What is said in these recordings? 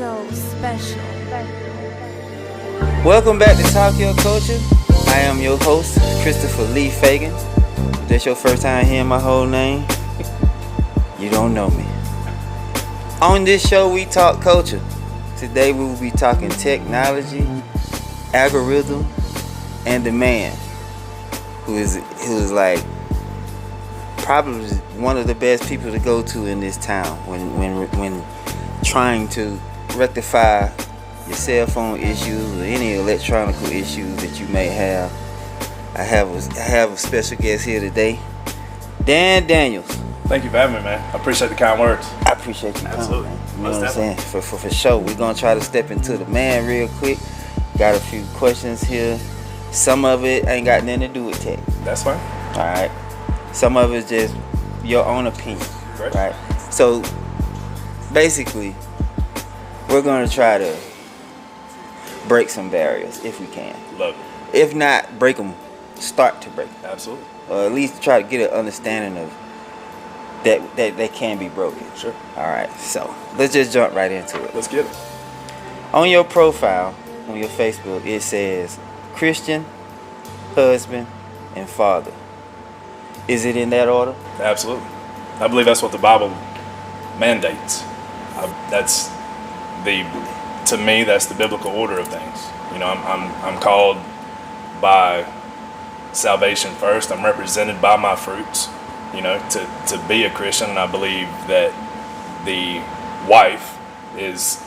so special. Welcome back to Talk Your Culture. I am your host, Christopher Lee Fagan. If that's your first time hearing my whole name, you don't know me. On this show, we talk culture. Today, we will be talking technology, algorithm, and the man who is like probably one of the best people to go to in this town when trying to rectify your cell phone issues or any electronic issues that you may have. I have a special guest here today, Dan Daniels. Thank you for having me, man. I appreciate the kind words. I appreciate you coming, man. You know what I'm saying? For sure. We're going to try to step into the man real quick. Got a few questions here. Some of it ain't got nothing to do with tech. That's fine. All right. Some of it's just your own opinion. Great. Right? So, basically, we're going to try to break some barriers if we can. Love it. If not, break them. Start to break them. Absolutely. Or at least try to get an understanding of that they can be broken. Sure. All right. So, let's just jump right into it. Let's get it. On your profile, on your Facebook, it says Christian, husband, and father. Is it in that order? Absolutely. I believe that's what the Bible mandates. To me, that's the biblical order of things. You know, I'm called by salvation first. I'm represented by my fruits, you know, to be a Christian. And I believe that the wife is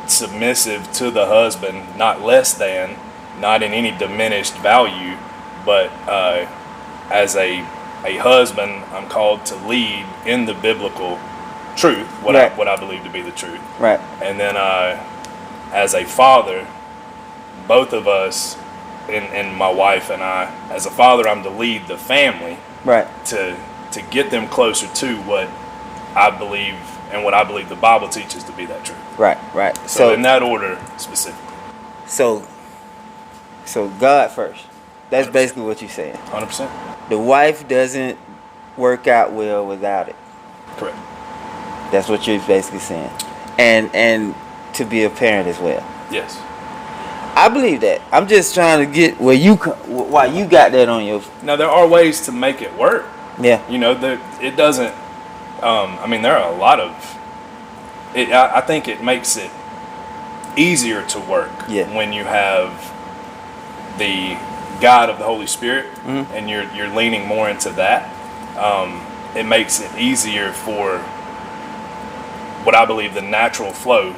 submissive to the husband, not less than, not in any diminished value, but as a husband, I'm called to lead in the biblical truth, what I believe to be the truth. Right. And then as a father, both of us, and my wife and I, as a father, I'm to lead the family. Right. To get them closer to what I believe and what I believe the Bible teaches to be that truth. Right. Right. So in that order specifically. So God first. That's 100%. basically what you're saying. 100%. The wife doesn't work out well without it. Correct. That's what you're basically saying. And to be a parent as well. Yes. I believe that. I'm just trying to get why you got that on your. Now there are ways to make it work. Yeah. You know, it doesn't. There are a lot of. I think it makes it easier to work. Yeah. When you have the guide of the Holy Spirit, mm-hmm. and you're leaning more into that. It makes it easier for what I believe the natural flow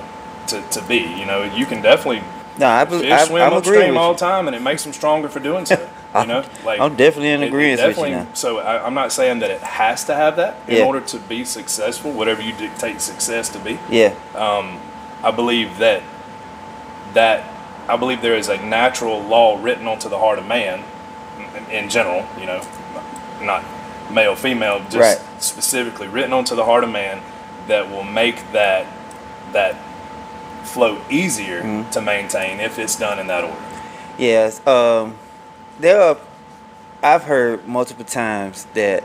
to be. You know, you can definitely. No, I'm swim agreeing upstream with all you. the time, and it makes them stronger for doing so. You know, like I'm definitely in agreement with you now. So I'm not saying that it has to have that in Yeah. order to be successful, whatever you dictate success to be. Yeah. I believe that I believe there is a natural law written onto the heart of man, in general. You know, not male, female, just Right. specifically written onto the heart of man that will make that flow easier Mm-hmm. to maintain if it's done in that order. Yes. I've heard multiple times that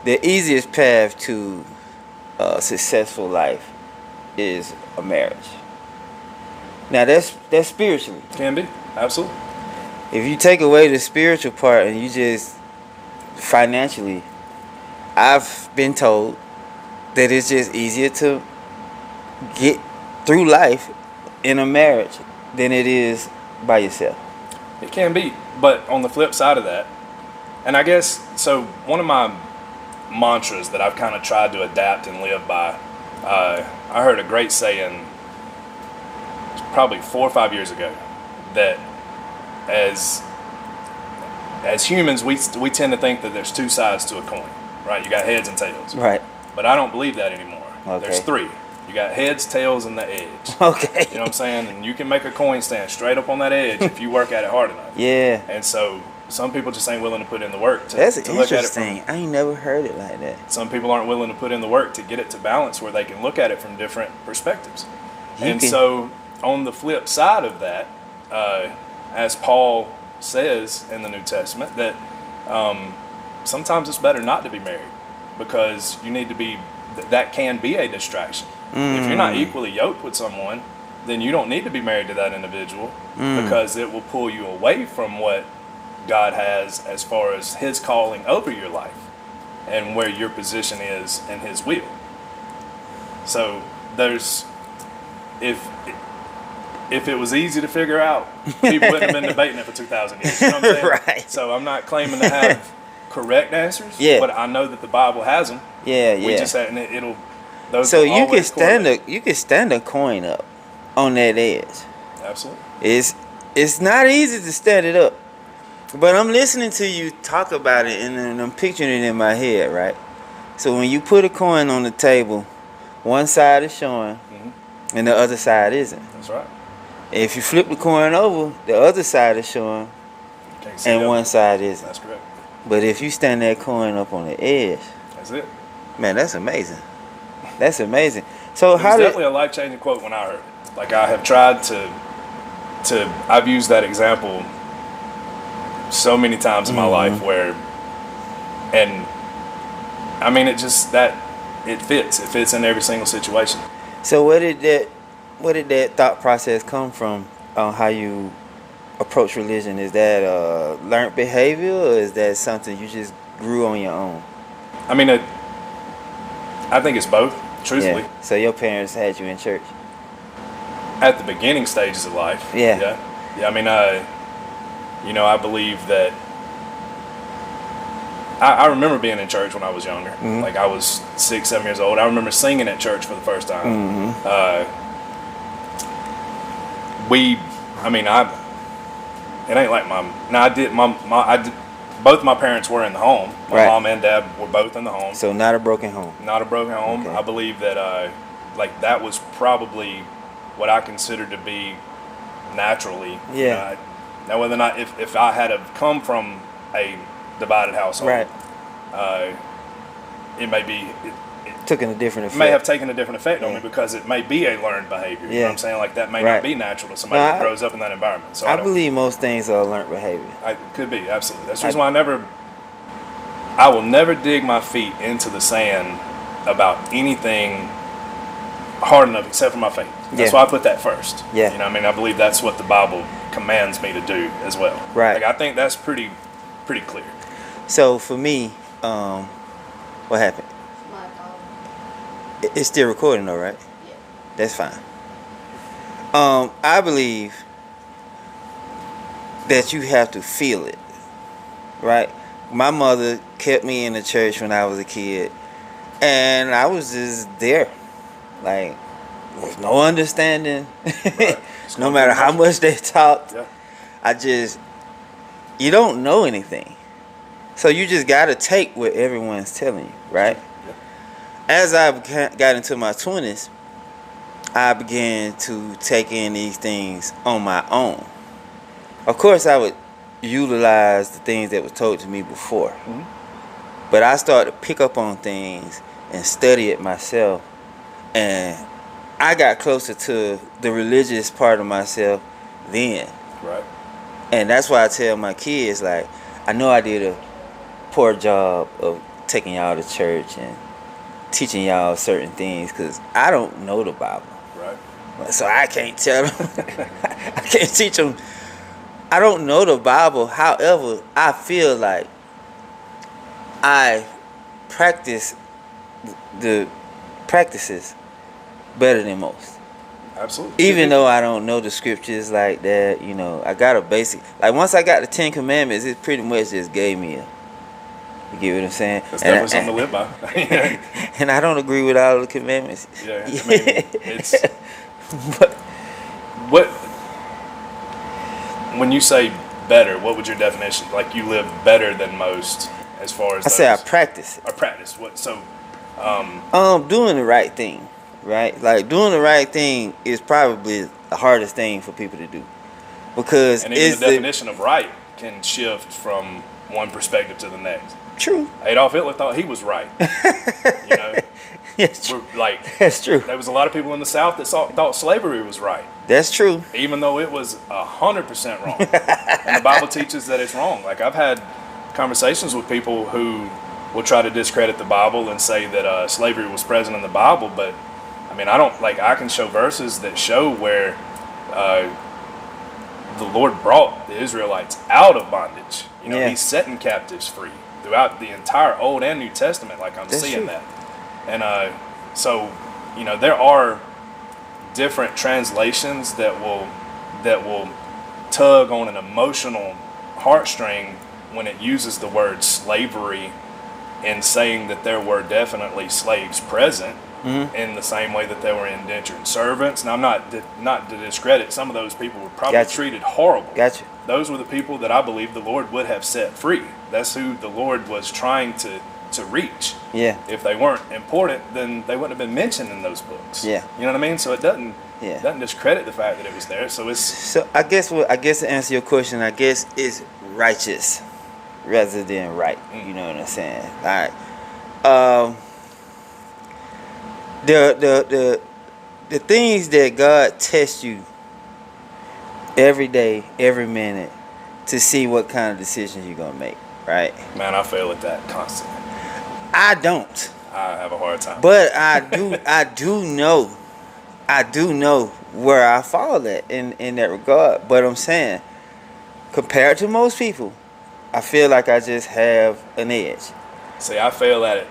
the easiest path to a successful life is a marriage. Now that's spiritually. Can be, absolutely. If you take away the spiritual part and you just financially, I've been told that it's just easier to get through life in a marriage than it is by yourself. It can be, but on the flip side of that, and I guess, so one of my mantras that I've kind of tried to adapt and live by, I heard a great saying probably 4 or 5 years ago, that as humans, we tend to think that there's two sides to a coin, right? You got heads and tails. Right. But I don't believe that anymore. Okay. There's three. You got heads, tails, and the edge. Okay. You know what I'm saying? And you can make a coin stand straight up on that edge if you work at it hard enough. Yeah. And so some people just ain't willing to put in the work to That's look at it interesting. I ain't never heard it like that. Some people aren't willing to put in the work to get it to balance where they can look at it from different perspectives. So on the flip side of that, as Paul says in the New Testament, that sometimes it's better not to be married because you need to be, that can be a distraction. If you're not equally yoked with someone, then you don't need to be married to that individual because it will pull you away from what God has as far as his calling over your life and where your position is in his will. So there's, if it was easy to figure out, people wouldn't have been debating it for 2,000 years. You know what I'm saying? Right. So I'm not claiming to have correct answers, but I know that the Bible has them. We just had, and it'll. Those so will you can always stand a coin up on that edge. Absolutely. It's not easy to stand it up, but I'm listening to you talk about it and I'm picturing it in my head, right? So when you put a coin on the table, one side is showing and the other side isn't. That's right. If you flip the coin over, the other side is showing and one side isn't. That's correct. But if you stand that coin up on the edge, that's it. Man, that's amazing. That's amazing. So it was definitely a life-changing quote when I heard it. Like, I have tried to I've used that example so many times in my life where, and I mean, it just, that it fits in every single situation. So where did that thought process come from on how you approach religion? Is that learned behavior, or is that something you just grew on your own? I mean, I think it's both, truthfully. Yeah. So your parents had you in church? At the beginning stages of life. Yeah. I mean, I believe that I remember being in church when I was younger. Like, I was 6, 7 years old. I remember singing at church for the first time. It ain't like both my parents were in the home. My mom and dad were both in the home. So not a broken home. Not a broken home. Okay. I believe that that was probably what I consider to be naturally. Yeah. Now whether or not if I had have come from a divided household, it may be took a different effect. May have taken a different effect on me because it may be a learned behavior. You know what I'm saying? Like, that may not be natural to somebody that grows up in that environment. So I believe most things are learned behavior. Could be, absolutely. That's the reason why I will never dig my feet into the sand about anything hard enough except for my faith. That's why I put that first. Yeah. You know what I mean? I believe that's what the Bible commands me to do as well. Right. Like, I think that's pretty clear. So for me, what happened? It's still recording though, right? Yeah. That's fine. I believe that you have to feel it, right? My mother kept me in the church when I was a kid, and I was just there, like, with no understanding. Right. No matter how much they talked, you don't know anything. So you just got to take what everyone's telling you, right? Yeah. As I got into my 20s, I began to take in these things on my own. Of course, I would utilize the things that were told to me before. But I started to pick up on things and study it myself. And I got closer to the religious part of myself then. Right. And that's why I tell my kids, like, I know I did a poor job of taking y'all to church and teaching y'all certain things because I don't know the Bible. Right. So I can't tell them. I can't teach them. I don't know the Bible. However, I feel like I practice the practices better than most. Absolutely. Even though I don't know the scriptures like that, you know, I got a basic. Like, once I got the 10 Commandments, it pretty much just gave me a. You get what I'm saying? That's definitely something to live by. And I don't agree with all the commandments. Yeah, I mean, it's. But what? When you say better, what would your definition? Like, you live better than most, as far as I say I practice it. I practice what? So. Doing the right thing, right? Like, doing the right thing is probably the hardest thing for people to do, because and even the definition of right can shift from one perspective to the next. True. Adolf Hitler thought he was right. You know. Yes, true. Like, that's true. There was a lot of people in the South that thought slavery was right. That's true. Even though it was 100% wrong. And the Bible teaches that it's wrong. Like, I've had conversations with people who will try to discredit the Bible and say that slavery was present in the Bible, but I mean, I don't like. I can show verses that show where the Lord brought the Israelites out of bondage. You know, Yeah. He's setting captives free throughout the entire Old and New Testament. Like I'm That's seeing true. that, and so you know, there are different translations that will tug on an emotional heartstring when it uses the word slavery in saying that there were definitely slaves present in the same way that there were indentured servants. And I'm not to discredit, some of those people were probably Gotcha. treated horrible. Gotcha. Those were the people that I believe the Lord would have set free. That's who the Lord was trying to reach. Yeah. If they weren't important, then they wouldn't have been mentioned in those books. Yeah. You know what I mean? So it doesn't Yeah. doesn't discredit the fact that it was there. So it's So I guess to answer your question, I guess it's righteous rather than right. You know what I'm saying? All right. The things that God tests you every day, every minute, to see what kind of decisions you're gonna make. Right? man, I fail at that constantly. I don't, I have a hard time. but I do. I do know where I fall at in that regard. But I'm saying, compared to most people, I feel like I just have an edge. See, I fail at it.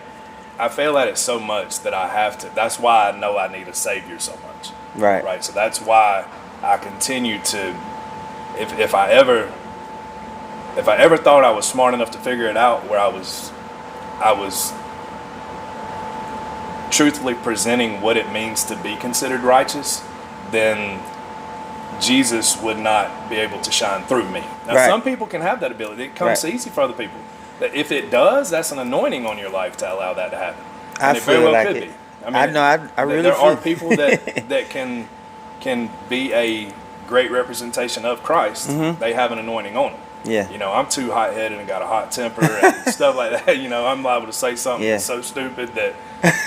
I fail at it so much that I have to. That's why I know I need a savior so much. Right. Right. So that's why I continue to. If I ever thought I was smart enough to figure it out, where I was truthfully presenting what it means to be considered righteous, then Jesus would not be able to shine through me. Now, Right. some people can have that ability. It comes Right. easy for other people. That if it does, that's an anointing on your life to allow that to happen. I And it very feel well like could it. be. I know, I really there are feel- people that can be a great representation of Christ. They have an anointing on them. Yeah. You know, I'm too hot-headed and got a hot temper and stuff like that. You know, I'm liable to say something Yeah. that's so stupid that,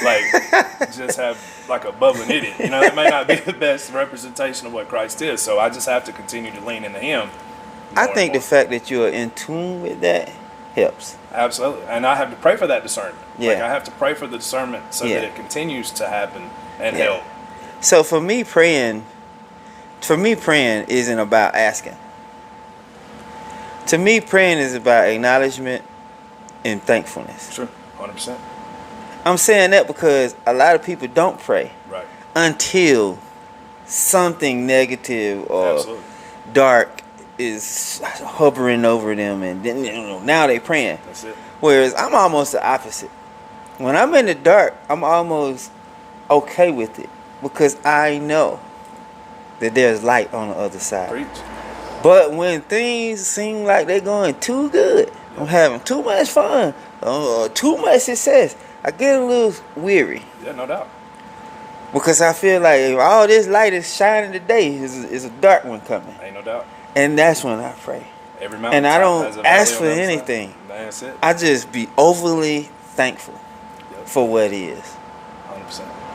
like, just have like a bubbling idiot. You know, that may not be the best representation of what Christ is. So I just have to continue to lean into Him. I more think and the more. fact that you're in tune with that helps. Absolutely, and I have to pray for that discernment. Like Yeah. I have to pray for the discernment so Yeah. that it continues to happen and Yeah. help. So for me, praying isn't about asking. To me, praying is about acknowledgement and thankfulness. Sure, 100%. I'm saying that because a lot of people don't pray Right. until something negative or Absolutely. dark is hovering over them, and then now they praying. That's it. Whereas I'm almost the opposite. When I'm in the dark, I'm almost okay with it because I know that there's light on the other side. Preach. But when things seem like they're going too good, I'm having too much fun, too much success, I get a little weary Yeah, no doubt. because I feel like if all this light is shining today, is a dark one coming, Ain't no doubt. and that's when I pray. Every mountain And I top don't has a valley ask on for the other side. anything. That's it. I just be overly thankful Yep. for what is.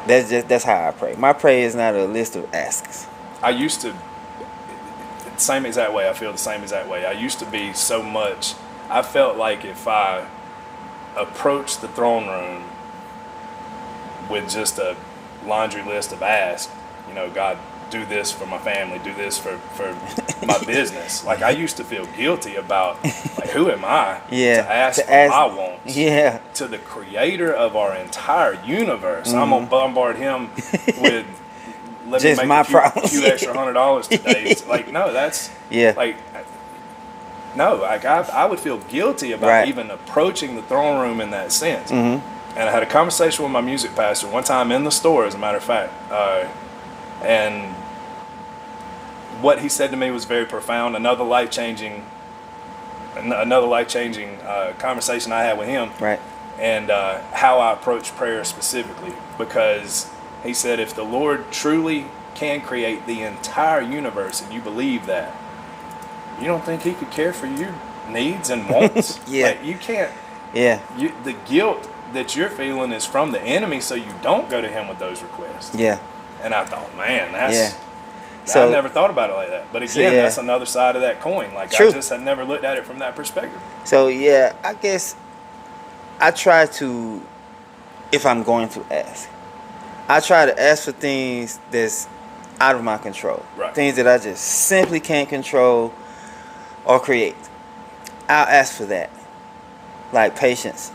100%. That's how I pray. My prayer is not a list of asks. I used to, same exact way. I feel the same exact way. I used to be so much. I felt like if I approached the throne room with just a laundry list of asks, you know, God, do this for my family, do this for my business. Like I used to feel guilty about, like, who am I Yeah, to ask to for ask- my wants? Yeah. To the creator of our entire universe. I'm gonna bombard him with let Just me make my a few, problems. few extra $100 today. It's like, no, that's Yeah. like no, like I would feel guilty about Right. even approaching the throne room in that sense. Mhm. And I had a conversation with my music pastor one time in the store, as a matter of fact, and what he said to me was very profound. Another life changing conversation I had with him, Right. and how I approach prayer specifically, because he said if the Lord truly can create the entire universe and you believe that, you don't think He could care for your needs and wants? Yeah. Like, you can't. Yeah. The guilt that you're feeling is from the enemy, so you don't go to Him with those requests. Yeah. And I thought, man, that's. Yeah. I So- never thought about it like that. But again, yeah. that's another side of that coin. Like True. I just had never looked at it from that perspective. So yeah, I guess I try to, if I'm going to ask, I try to ask for things that's out of my control. Right. Things that I just simply can't control or create. I'll ask for that. Like patience,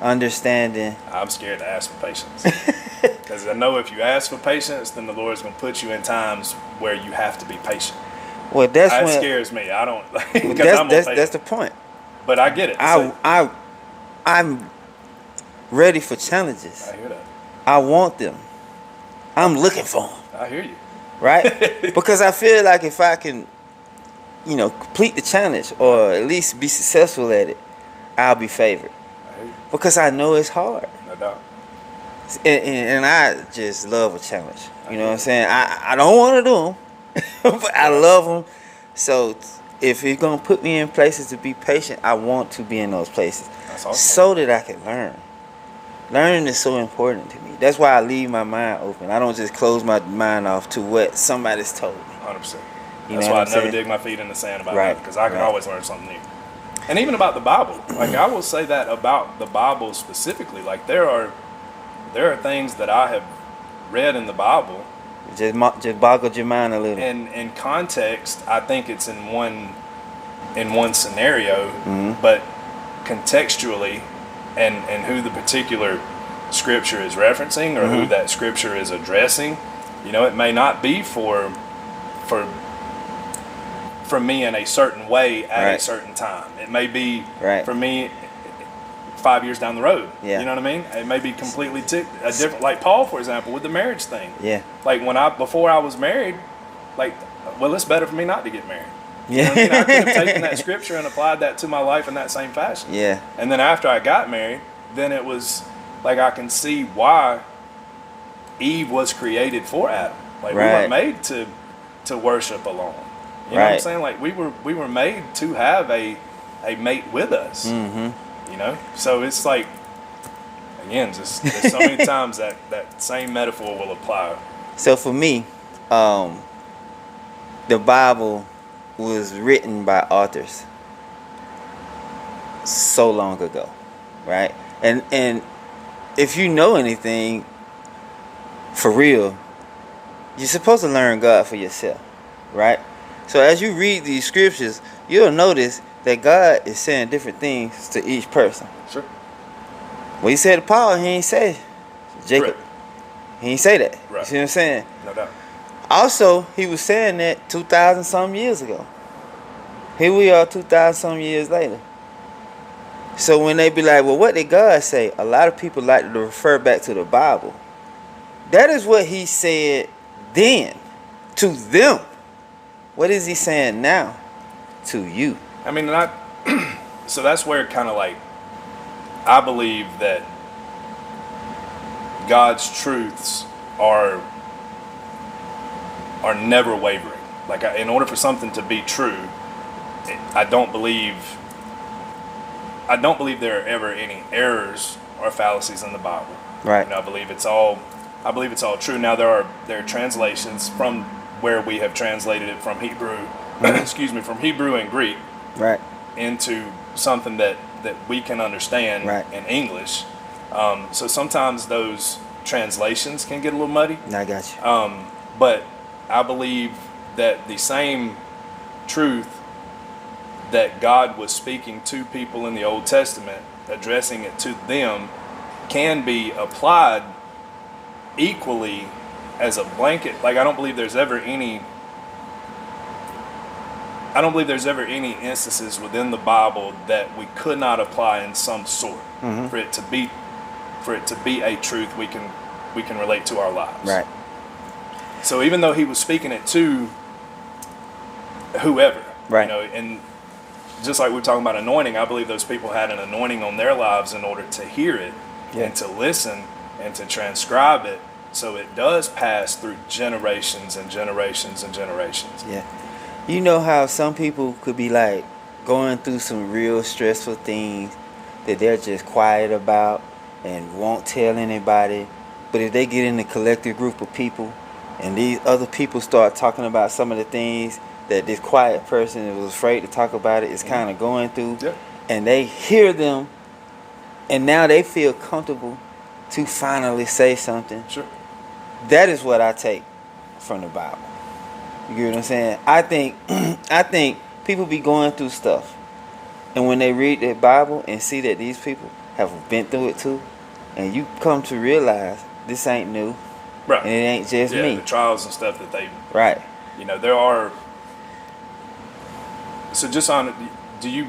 understanding. I'm scared to ask for patience. Because I know if you ask for patience, then the Lord's going to put you in times where you have to be patient. Well, that's That when scares me. I don't, because that's the point. But I get it. I'm ready for challenges. I hear that. I want them. I'm looking for them. I hear you. Right? Because I feel like if I can, complete the challenge or at least be successful at it, I'll be favored. I hear you. Because I know it's hard. No doubt. And I just love a challenge. You know what I'm saying? I don't want to do them, but I love them. So if you're going to put me in places to be patient, I want to be in those places. That's awesome. So that I can learn. Learning is so important to me. That's why I leave my mind open. I don't just close my mind off to what somebody's told me. 100%. You That's know why what I I'm never saying? dig my feet in the sand about Right, it, because I can right. always learn something new. And even about the Bible, like I will say that about the Bible specifically. Like there are things that I have read in the Bible, Just boggled your mind a little. and in context, I think it's in one scenario, Mm-hmm. but contextually, and who the particular scripture is referencing or who Mm-hmm. that scripture is addressing, it may not be for me in a certain way at a Right. certain time. It may be Right. for me 5 years down the road. Yeah. You know what I mean? It may be completely a different, like Paul, for example, with the marriage thing. Yeah. Like before I was married, like, well, it's better for me not to get married. You know Yeah. what I mean? I could have taken that scripture and applied that to my life in that same fashion. Yeah. And then after I got married, then it was like I can see why Eve was created for Adam. Like we Right. weren't made to worship alone. You know what I'm Right. saying? Like we were made to have a mate with us. Mm-hmm. So it's like, again, just there's so many times that same metaphor will apply. So for me, the Bible was written by authors so long ago, right? And if you know anything, for real, you're supposed to learn God for yourself, right? So as you read these scriptures, you'll notice that God is saying different things to each person. Sure. When he said to Paul, he ain't say Jacob. Correct. He ain't say that. Right. You see what I'm saying? No doubt. Also, he was saying that 2,000 some years ago. Here we are 2,000 some years later. So when they be like, well, what did God say? A lot of people like to refer back to the Bible. That is what he said then to them. What is he saying now to you? I mean, so that's where kind of like I believe that God's truths are never wavering. Like in order for something to be true, I don't believe there are ever any errors or fallacies in the Bible. Right. I believe it's all true. Now there are translations from where we have translated it from Hebrew, from Hebrew and Greek, Right. into something that we can understand Right. in English. So sometimes those translations can get a little muddy. I got you. But I believe that the same truth that God was speaking to people in the Old Testament, addressing it to them, can be applied equally as a blanket. Like I don't believe there's ever any instances within the Bible that we could not apply in some sort for it to be a truth we can relate to our lives. Right. So even though he was speaking it to whoever, Right. and just like we were talking about anointing, I believe those people had an anointing on their lives in order to hear it Yeah. and to listen and to transcribe it, so it does pass through generations and generations and generations. Yeah. You know how some people could be like going through some real stressful things that they're just quiet about and won't tell anybody. But if they get in a collective group of people and these other people start talking about some of the things that this quiet person was afraid to talk about is kind of going through, Yeah. and they hear them, and now they feel comfortable to finally say something. Sure. That is what I take from the Bible. You get what I'm saying? I think I think people be going through stuff, and when they read the Bible and see that these people have been through it too, and you come to realize this ain't new, Right. and it ain't just Yeah, me. the trials and stuff that they, Right. you know, there are. So just on, do you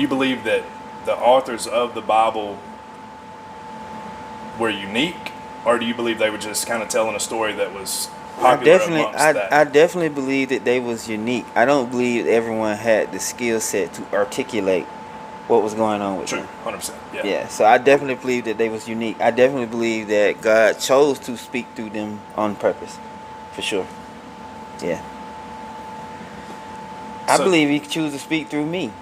believe that the authors of the Bible were unique, or do you believe they were just kind of telling a story that was popular amongst that? I definitely believe that they was unique. I don't believe everyone had the skill set to articulate what was going on with True, them. 100%. Yeah. Yeah, so I definitely believe that they was unique. I definitely believe that God chose to speak through them on purpose, for sure. Yeah. I So- believe He chose to speak through me.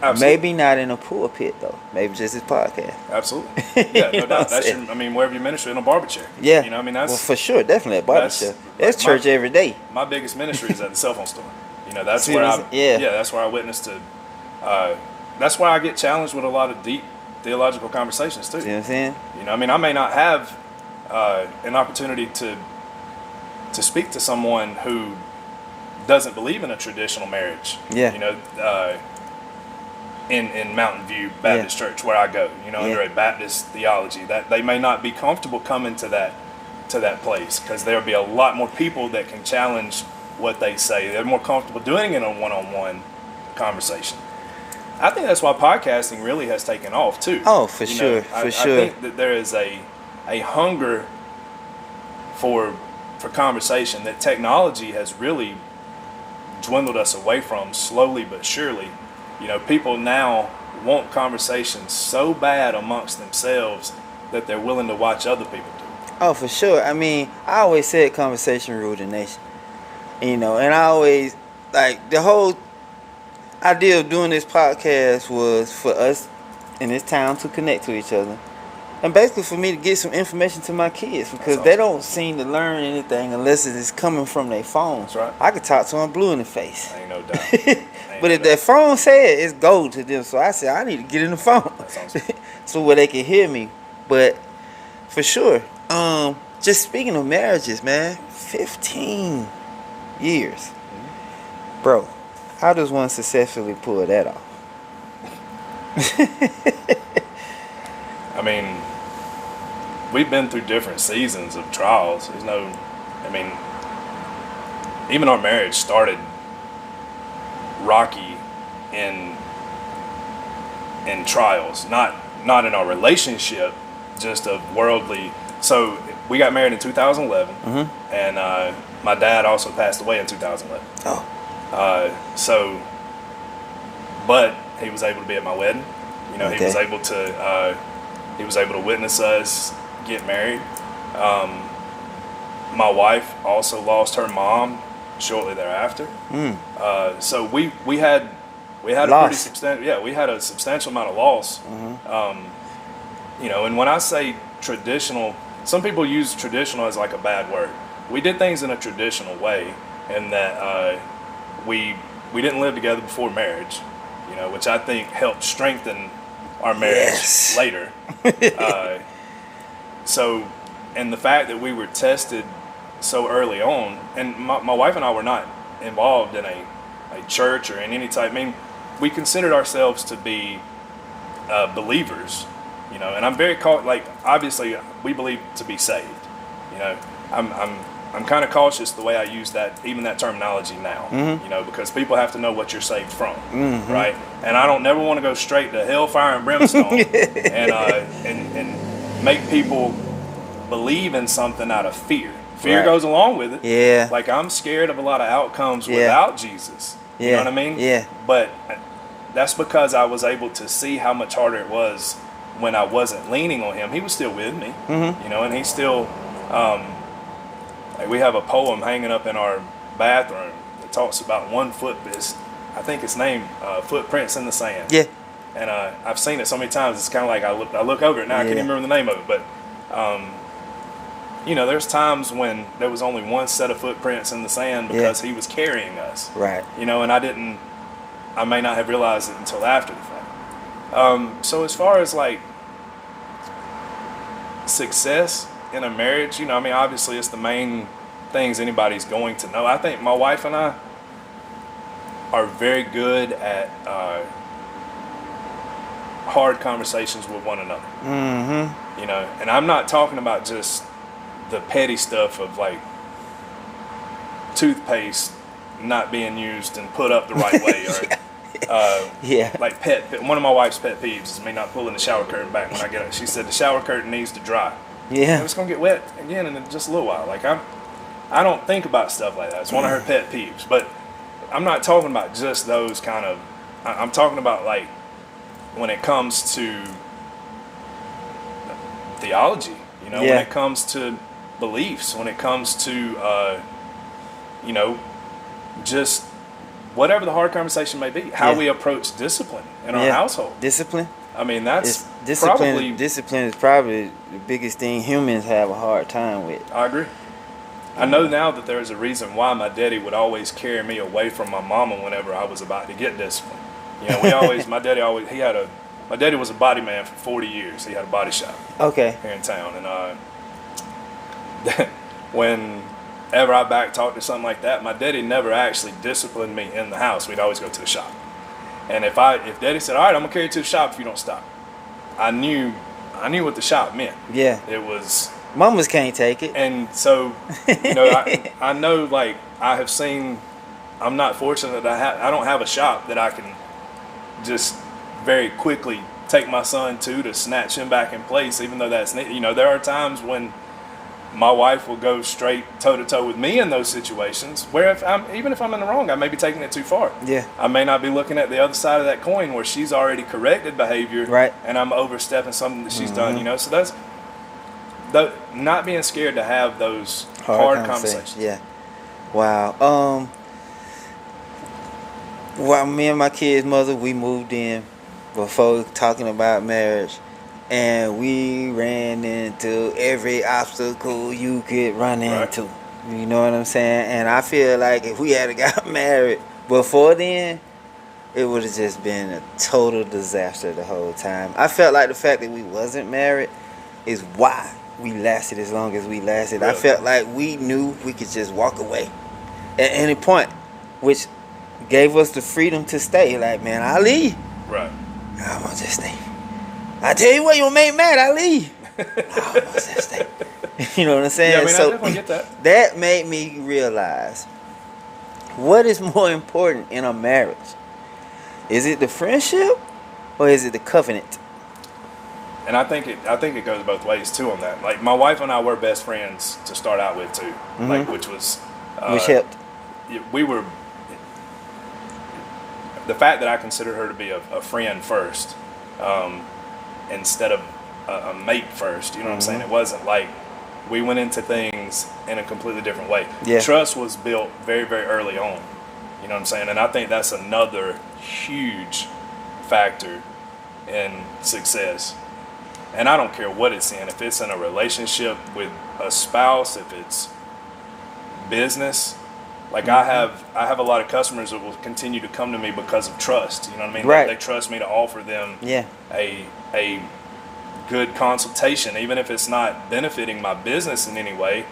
Absolutely. Maybe not in a pulpit though. Maybe just His podcast. Absolutely. Yeah, You no know what doubt. I'm That's saying? your, I mean, wherever you minister, in a barber chair. Yeah. You know, I mean, that's well, for sure, definitely at barber that's shop. like There's church my- every day. my biggest ministry is at the cell phone store. You know, that's See where what I I'm saying? Yeah. that's where I witness to. That's why I get challenged with a lot of deep theological conversations too. See what I'm saying? You know, I mean, I may not have an opportunity to speak to someone who doesn't believe in a traditional marriage. Yeah. You know, in Mountain View Baptist Church where I go, you know, Yeah. under a Baptist theology, that they may not be comfortable coming to that place because there'll be a lot more people that can challenge what they say. They're more comfortable doing it in a one-on-one conversation. I think that's why podcasting really has taken off too. Oh, for You sure, know, for I sure. think that there is a hunger for conversation that technology has really dwindled us away from slowly but surely. You know, people now want conversations so bad amongst themselves that they're willing to watch other people do it. Oh, for sure. I mean, I always said conversation rule the nation. You know, and I always, like, the whole idea of doing this podcast was for us in this town to connect to each other. And basically for me to get some information to my kids because That's they awesome. don't seem to learn anything unless it is coming from their phones. That's right. I could talk to them blue in the face. Ain't no doubt. But if their phone said it's gold to them, so I said I need to get in the phone That sounds good. so where they can hear me. But for sure, just speaking of marriages, man, 15 years, bro. How does one successfully pull that off? I mean, we've been through different seasons of trials. There's no, I mean, even our marriage started rocky in trials, not in our relationship, just of worldly. So we got married in 2011, and my dad also passed away in 2011. Oh, But he was able to be at my wedding. You know, Okay. he was able to witness us get married. My wife also lost her mom shortly thereafter. So we had a pretty Loss. substantial, we had a substantial amount of loss. You know, and when I say traditional, some people use traditional as like a bad word. We did things in a traditional way, in that we didn't live together before marriage, you know, which I think helped strengthen our marriage Yes. later. So, and the fact that we were tested so early on, and my wife and I were not involved in a church or in any type. I mean, we considered ourselves to be believers, you know, and I'm very like, obviously we believe to be saved, you know. I'm kind of cautious the way I use that, even that terminology now, you know, because people have to know what you're saved from, right? And I don't never want to go straight to hellfire and brimstone and make people believe in something out of fear. Fear Right. goes along with it. Yeah. Like, I'm scared of a lot of outcomes Yeah. without Jesus. You Yeah. know what I mean? Yeah. But that's because I was able to see how much harder it was when I wasn't leaning on him. He was still with me, you know, and he still, like, we have a poem hanging up in our bathroom that talks about one footprints. I think it's named Footprints in the Sand. yeah. And I've seen it so many times. It's kind of like I look over it now. I can't Yeah. even remember the name of it. But you know, there's times when there was only one set of footprints in the sand because he was carrying us. Right. You know, and I may not have realized it until after the fact. So as far as like success, in a marriage, you know, I mean, obviously it's the main things anybody's going to know. I think my wife and I are very good at hard conversations with one another. Mm-hmm. You know, and I'm not talking about just the petty stuff of like toothpaste not being used and put up the right way, or Yeah. like one of my wife's pet peeves is me not pulling the shower curtain back when I get up. She said the shower curtain needs to dry. Yeah. And it's gonna get wet again in just a little while. Like I don't think about stuff like that. It's one of her pet peeves. But I'm not talking about just those kind of. I'm talking about like when it comes to theology. You know, Yeah. when it comes to beliefs, when it comes to you know, just whatever the hard conversation may be, how Yeah. we approach discipline in our Yeah. household. Discipline. I mean, that's Discipline. probably. Discipline is probably the biggest thing humans have a hard time with. I agree. I know now that there's a reason why my daddy would always carry me away from my mama whenever I was about to get disciplined. You know, my daddy was a body man for 40 years. He had a body shop Okay. here in town. And whenever I back talked or something like that, my daddy never actually disciplined me in the house. We'd always go to the shop. And if daddy said, all right, I'm gonna carry you to the shop if you don't stop, I knew what the shop meant. Yeah. It was. Mamas can't take it. And so, you know, I know, like, I have seen, I'm not fortunate that I don't have a shop that I can just very quickly take my son to snatch him back in place, even though that's, you know, there are times when my wife will go straight toe-to-toe with me in those situations where even if I'm in the wrong, I may be taking it too far. Yeah. I may not be looking at the other side of that coin where she's already corrected behavior, Right. and I'm overstepping something that she's done, you know, so that's... not being scared to have those hard conversations. Yeah. Wow. Well, me and my kid's mother, we moved in before talking about marriage, and we ran into every obstacle you could run into. You know what I'm saying? And I feel like if we had got married before then, it would have just been a total disaster the whole time. I felt like the fact that we wasn't married is why we lasted as long as we lasted. Really? I felt like we knew we could just walk away at any point, which gave us the freedom to stay. Like, man, I leave. Right. I'm gonna just stay. I tell you what, you make mad, I leave. I'm gonna just stay. You know what I'm saying? Yeah, I mean, So I definitely get that. that made me realize what is more important in a marriage. Is it the friendship or is it the covenant? And I think it goes both ways too on that. Like my wife and I were best friends to start out with too, like which was Which helped. we were. The fact that I considered her to be a friend first, instead of a mate first, you know what I'm saying? It wasn't like we went into things in a completely different way. Yeah. Trust was built very, very early on. You know what I'm saying? And I think that's another huge factor in success. And I don't care what it's in. If it's in a relationship with a spouse, if it's business, like I have a lot of customers that will continue to come to me because of trust. You know what I mean? Right. They trust me to offer them Yeah. a good consultation, even if it's not benefiting my business in any way.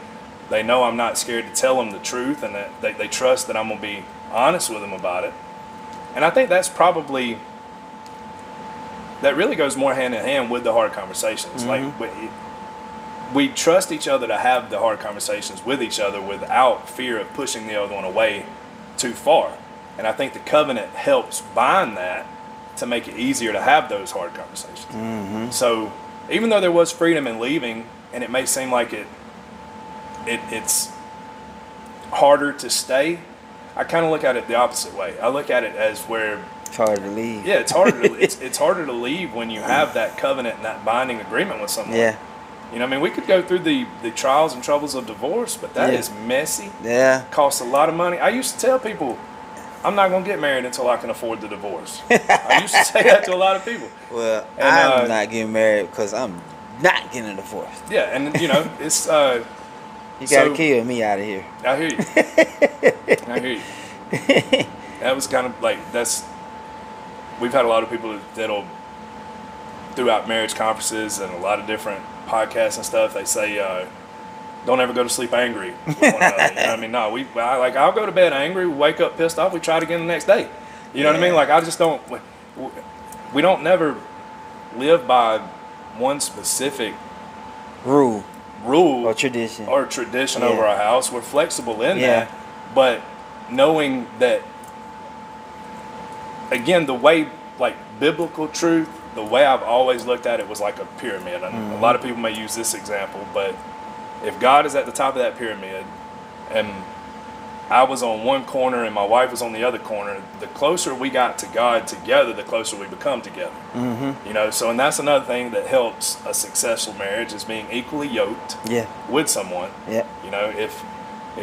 They know I'm not scared to tell them the truth, and that they trust that I'm gonna be honest with them about it. And I think that's probably. That really goes more hand in hand with the hard conversations. Like we trust each other to have the hard conversations with each other without fear of pushing the other one away too far. And I think the covenant helps bind that to make it easier to have those hard conversations. So even though there was freedom in leaving, and it may seem like it's harder to stay, I kind of look at it the opposite way. I look at it as where It's hard to leave. yeah, it's harder. It's harder to leave when you have that covenant and that binding agreement with someone. Yeah. You know, I mean, we could go through the trials and troubles of divorce, but that is messy. Yeah. Costs a lot of money. I used to tell people, I'm not gonna get married until I can afford the divorce. I used to say that to a lot of people. Well, And, I'm not getting married because I'm not getting a divorce. Yeah, and you know, it's You gotta So- kill me out of here. I hear you. I hear you. That was kind of like we've had a lot of people that'll throughout marriage conferences and a lot of different podcasts and stuff, they say, don't ever go to sleep angry with one another. You know what I mean? No, I'll go to bed angry, wake up pissed off, we try it again the next day. You know what I mean? Like, I just don't, we don't never live by one specific rule or tradition over our house. We're flexible in that, but knowing that, again, the way, like, biblical truth, the way I've always looked at it was like a pyramid. And a lot of people may use this example, but if God is at the top of that pyramid and I was on one corner and my wife was on the other corner, the closer we got to God together, the closer we become together. You know, so, and that's another thing that helps a successful marriage, is being equally yoked with someone. You know, if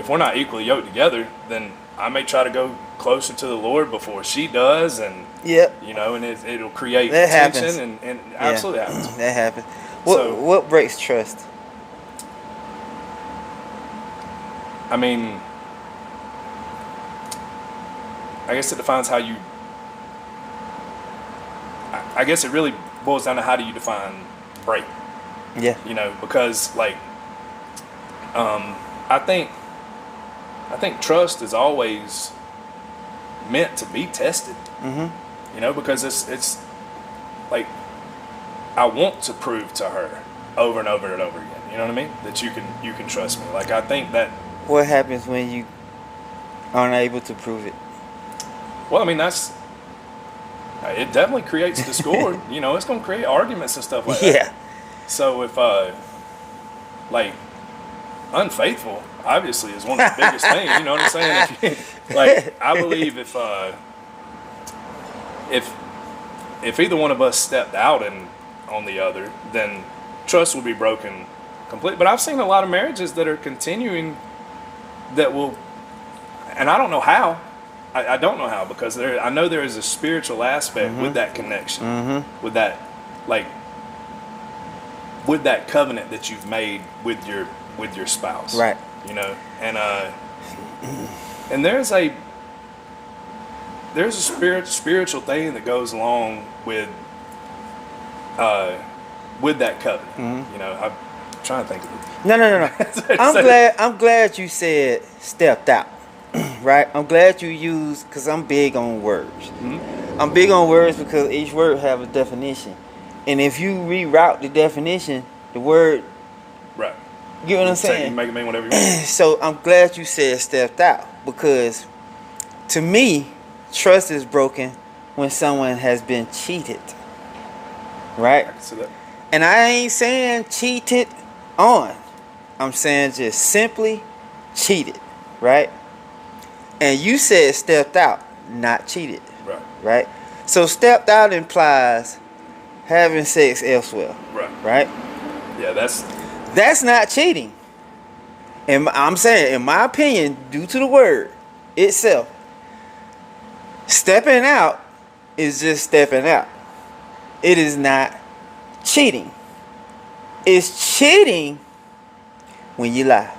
we're not equally yoked together, then I may try to go closer to the Lord before she does, and you know, and it'll create tension, and absolutely happens. That happens. What breaks trust? I mean, I guess it defines how you. I guess it really boils down to how do you define break. You know, because like, I think trust is always meant to be tested. You know, because it's like, I want to prove to her over and over and over again. You know what I mean? That you can trust me. Like, I think that. What happens when you aren't able to prove it? Well, I mean, it definitely creates discord. You know, it's going to create arguments and stuff like that. So if, like, unfaithful, obviously, is one of the biggest things. You know what I'm saying? Like, I believe if either one of us stepped out on the other, then trust would be broken completely. But I've seen a lot of marriages that are continuing that will, and I don't know how. I don't know how, because I know there is a spiritual aspect with that connection, with that, like, with that covenant that you've made with your spouse, right? You know, and there's a spiritual thing that goes along with that covenant. You know, I'm trying to think of it. No. I'm glad you said stepped out. Right? I'm glad you used, because I'm big on words. I'm big on words because each word have a definition. And if you reroute the definition, the word... Right. You get what I'm saying? You make it mean whatever you want. So I'm glad you said stepped out, because to me, trust is broken when someone has been cheated. Right? I can see that. And I ain't saying cheated on. I'm saying just simply cheated. Right? And you said stepped out, not cheated. Right? So stepped out implies having sex elsewhere. Right? Yeah, that's not cheating. And I'm saying, in my opinion, due to the word itself, stepping out is just stepping out. It is not cheating. It's cheating when you lie.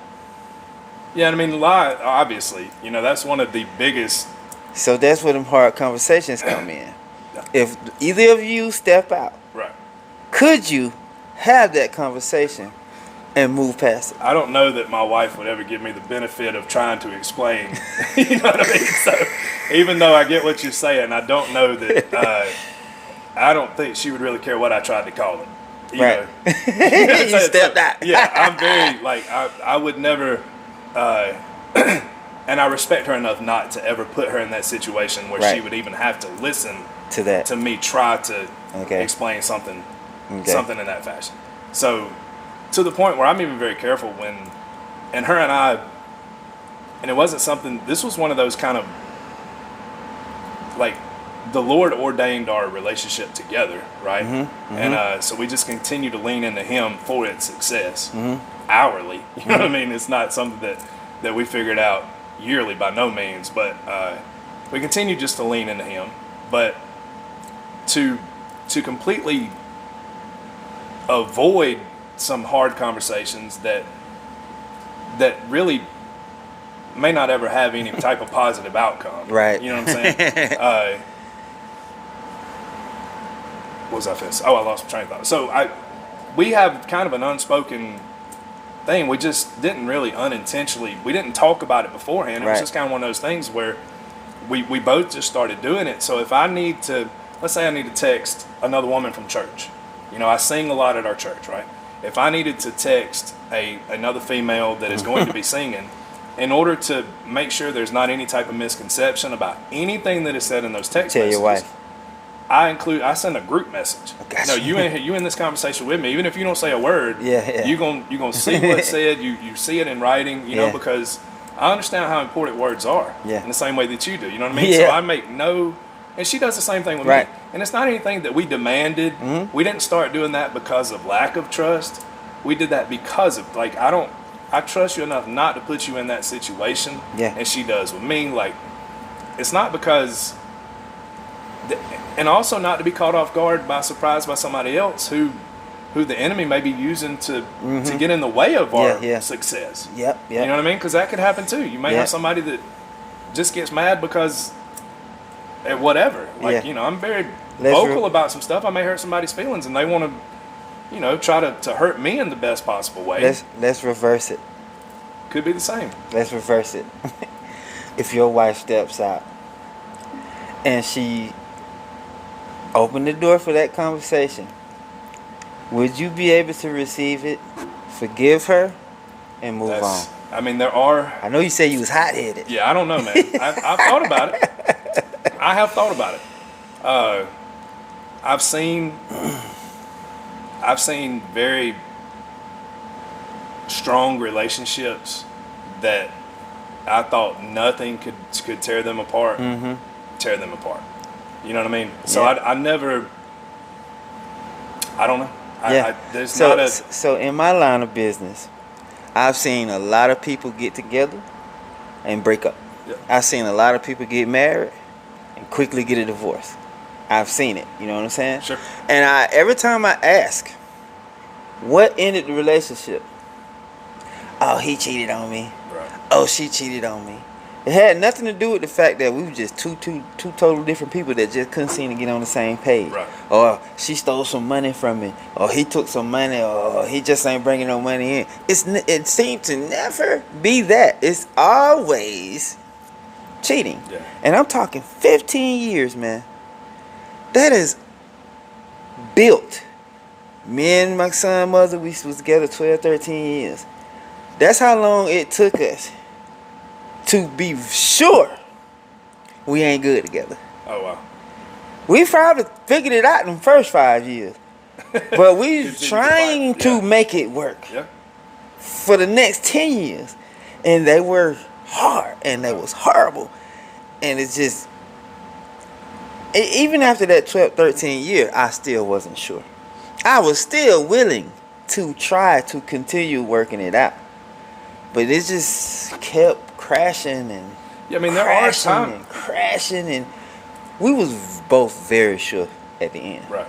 Yeah, I mean, lie, obviously, you know, that's one of the biggest. So that's where them hard conversations come in. If either of you step out, could you have that conversation and move past it? I don't know that my wife would ever give me the benefit of trying to explain. You know what I mean? So even though I get what you're saying, I don't know that, I don't think she would really care what I tried to call it. You know? You stepped out. Yeah, I'm very, like, I would never... and I respect her enough not to ever put her in that situation where she would even have to listen to me try to explain something in that fashion. So to the point where I'm even very careful when, and her and I, and it wasn't something, this was one of those kind of, like, the Lord ordained our relationship together, right? And so we just continue to lean into Him for its success. Hourly, you know what I mean? It's not something that we figured out yearly by no means, but we continue just to lean into Him. But to completely avoid some hard conversations that really may not ever have any type of positive outcome, right? You know what I'm saying? was I finna say? Oh, I lost my train of thought. So we have kind of an unspoken thing. We just didn't really unintentionally, we didn't talk about it beforehand. It was Right. just kind of one of those things where we both just started doing it. So if I need to, let's say I need to text another woman from church. You know, I sing a lot at our church, right? If I needed to text another female that is going to be singing, in order to make sure there's not any type of misconception about anything that is said in those text Tell messages, your wife. I send a group message. Gotcha. No, you in this conversation with me. Even if you don't say a word, Yeah. you gonna see what's said. You see it in writing. You know, Yeah. because I understand how important words are. Yeah. In the same way that you do. You know what I mean? Yeah. So I make no. And she does the same thing with Right. me. And it's not anything that we demanded. Mm-hmm. We didn't start doing that because of lack of trust. We did that because of, like, I trust you enough not to put you in that situation. Yeah. And she does with me. Like, it's not because, and also not to be caught off guard by surprise by somebody else who the enemy may be using to get in the way of our Yeah. success. Yep. You know what I mean? Because that could happen too. You may Yeah. have somebody that just gets mad because whatever. Like, Yeah. you know, I'm very Let's vocal about some stuff. I may hurt somebody's feelings and they want to, you know, try to hurt me in the best possible way. Let's reverse it. Could be the same. Let's reverse it. If your wife steps out and she opened the door for that conversation, would you be able to receive it, forgive her, and move on? I mean, there are. I know you say you was hot-headed. Yeah, I don't know, man. I've thought about it. I have thought about it. I've seen very strong relationships that I thought nothing could tear them apart. Tear them apart. You know what I mean? So Yeah. I never. I don't know. Yeah. There's not a. So in my line of business, I've seen a lot of people get together and break up. Yeah. I've seen a lot of people get married and quickly get a divorce. I've seen it. You know what I'm saying? Sure. And every time I ask, what ended the relationship? Oh, he cheated on me. Right. Oh, she cheated on me. It had nothing to do with the fact that we were just two totally different people that just couldn't seem to get on the same page. Right. Or she stole some money from me. Or he took some money. Or he just ain't bringing no money in. It seemed to never be that. It's always cheating. Yeah. And I'm talking 15 years, man. That is built. Me and my son, mother, we was together 12, 13 years. That's how long it took us to be sure we ain't good together. Oh wow. We probably figured it out in the first 5 years. But we Continue to trying fight, to yeah. make it work Yeah. for the next 10 years. And they were hard and they was horrible. And it's just, even after that 12, 13 year, I still wasn't sure. I was still willing to try to continue working it out. But it just kept crashing and Yeah, I mean, there are crashing times. and crashing, and we was both very sure at the end. Right.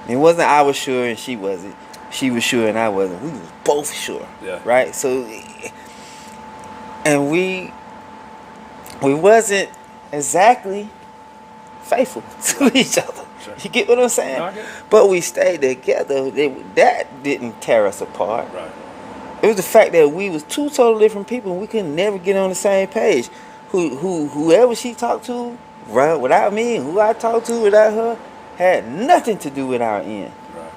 It wasn't I was sure and she wasn't. She was sure and I wasn't. We was both sure. Yeah. Right? So, and we wasn't exactly faithful to each other. Sure. You get what I'm saying? No, I get it. But we stayed together. That didn't tear us apart. Right. It was the fact that we was two totally different people and we could never get on the same page. Whoever she talked to, right, without me, and who I talked to without her, had nothing to do with our end. Right.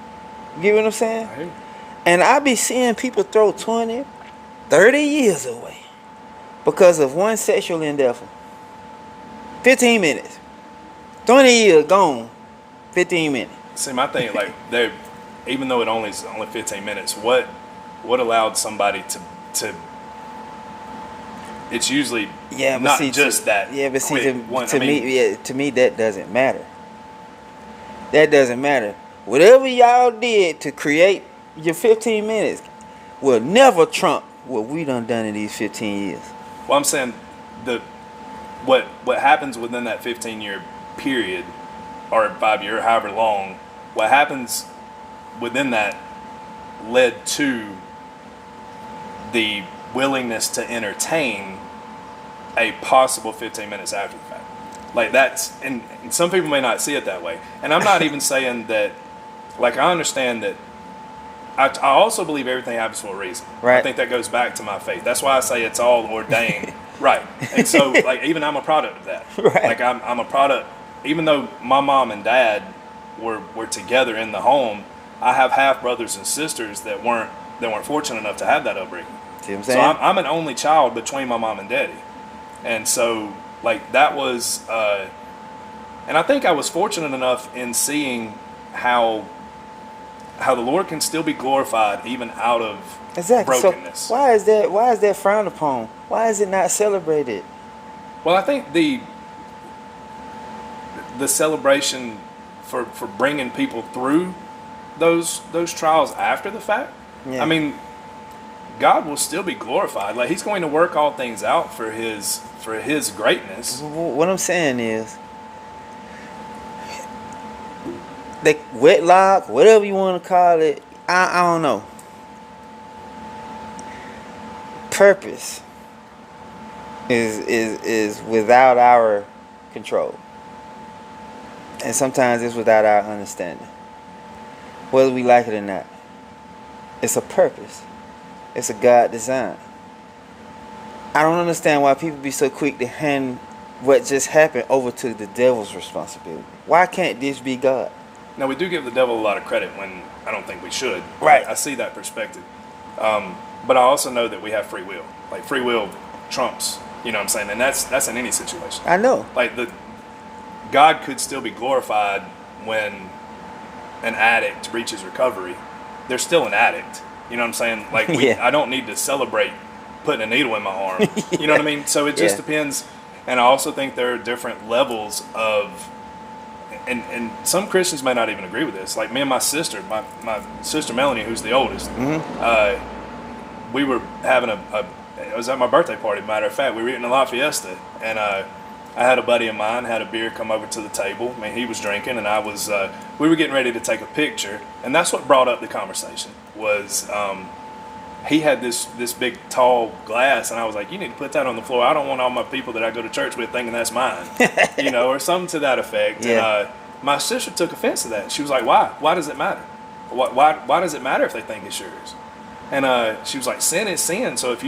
You get what I'm saying? I hear you. And I be seeing people throw 20, 30 years away because of one sexual endeavor. 15 minutes. 20 years gone. 15 minutes. See, my thing, like, there, even though it's only 15 minutes, what allowed somebody to it's usually Yeah, but not see, just that. Yeah, but see, quick to, one. to I mean, me, to me, that doesn't matter. That doesn't matter. Whatever y'all did to create your 15 minutes will never trump what we done in these 15 years. well, I'm saying what happens within that 15-year period, or 5-year, however long, what happens within that led to the willingness to entertain a possible 15 minutes after the fact. Like, that's, and some people may not see it that way. And I'm not even saying that like I understand that. I also believe everything happens for a reason. Right. I think that goes back to my faith. That's why I say it's all ordained. Right. And so, like, even I'm a product of that. Right. Like, I'm a product. Even though my mom and dad were together in the home, I have half brothers and sisters that weren't fortunate enough to have that upbringing. See what I'm So saying? I'm an only child between my mom and daddy, and so like that was, and I think I was fortunate enough in seeing how the Lord can still be glorified even out of Exactly. brokenness. So why is that frowned upon? Why is it not celebrated? Well, I think the celebration for bringing people through those trials after the fact. Yeah. I mean, God will still be glorified. Like He's going to work all things out for His greatness. What I'm saying is, the wedlock, whatever you want to call it, I don't know. Purpose is without our control, and sometimes it's without our understanding. Whether we like it or not, it's a purpose. It's a God design. I don't understand why people be so quick to hand what just happened over to the devil's responsibility. Why can't this be God? Now, we do give the devil a lot of credit when I don't think we should. Right. I see that perspective. But I also know that we have free will. Like, free will trumps, you know what I'm saying? And that's in any situation. I know. Like, God could still be glorified when an addict reaches recovery. They're still an addict. You know what I'm saying? Like, Yeah. I don't need to celebrate putting a needle in my arm. You know what I mean? So it just depends. And I also think there are different levels of, and some Christians may not even agree with this. Like me and my sister Melanie, who's the oldest, we were having it was at my birthday party, matter of fact. We were eating a La Fiesta, and I had a buddy of mine had a beer come over to the table. I mean, he was drinking, and I was, we were getting ready to take a picture, and that's what brought up the conversation, was he had this big tall glass, and I was like, you need to put that on the floor. I don't want all my people that I go to church with thinking that's mine, you know, or something to that effect. Yeah. And my sister took offense to that. She was like, why? Why does it matter? Why does it matter if they think it's yours? And she was like, sin is sin. So if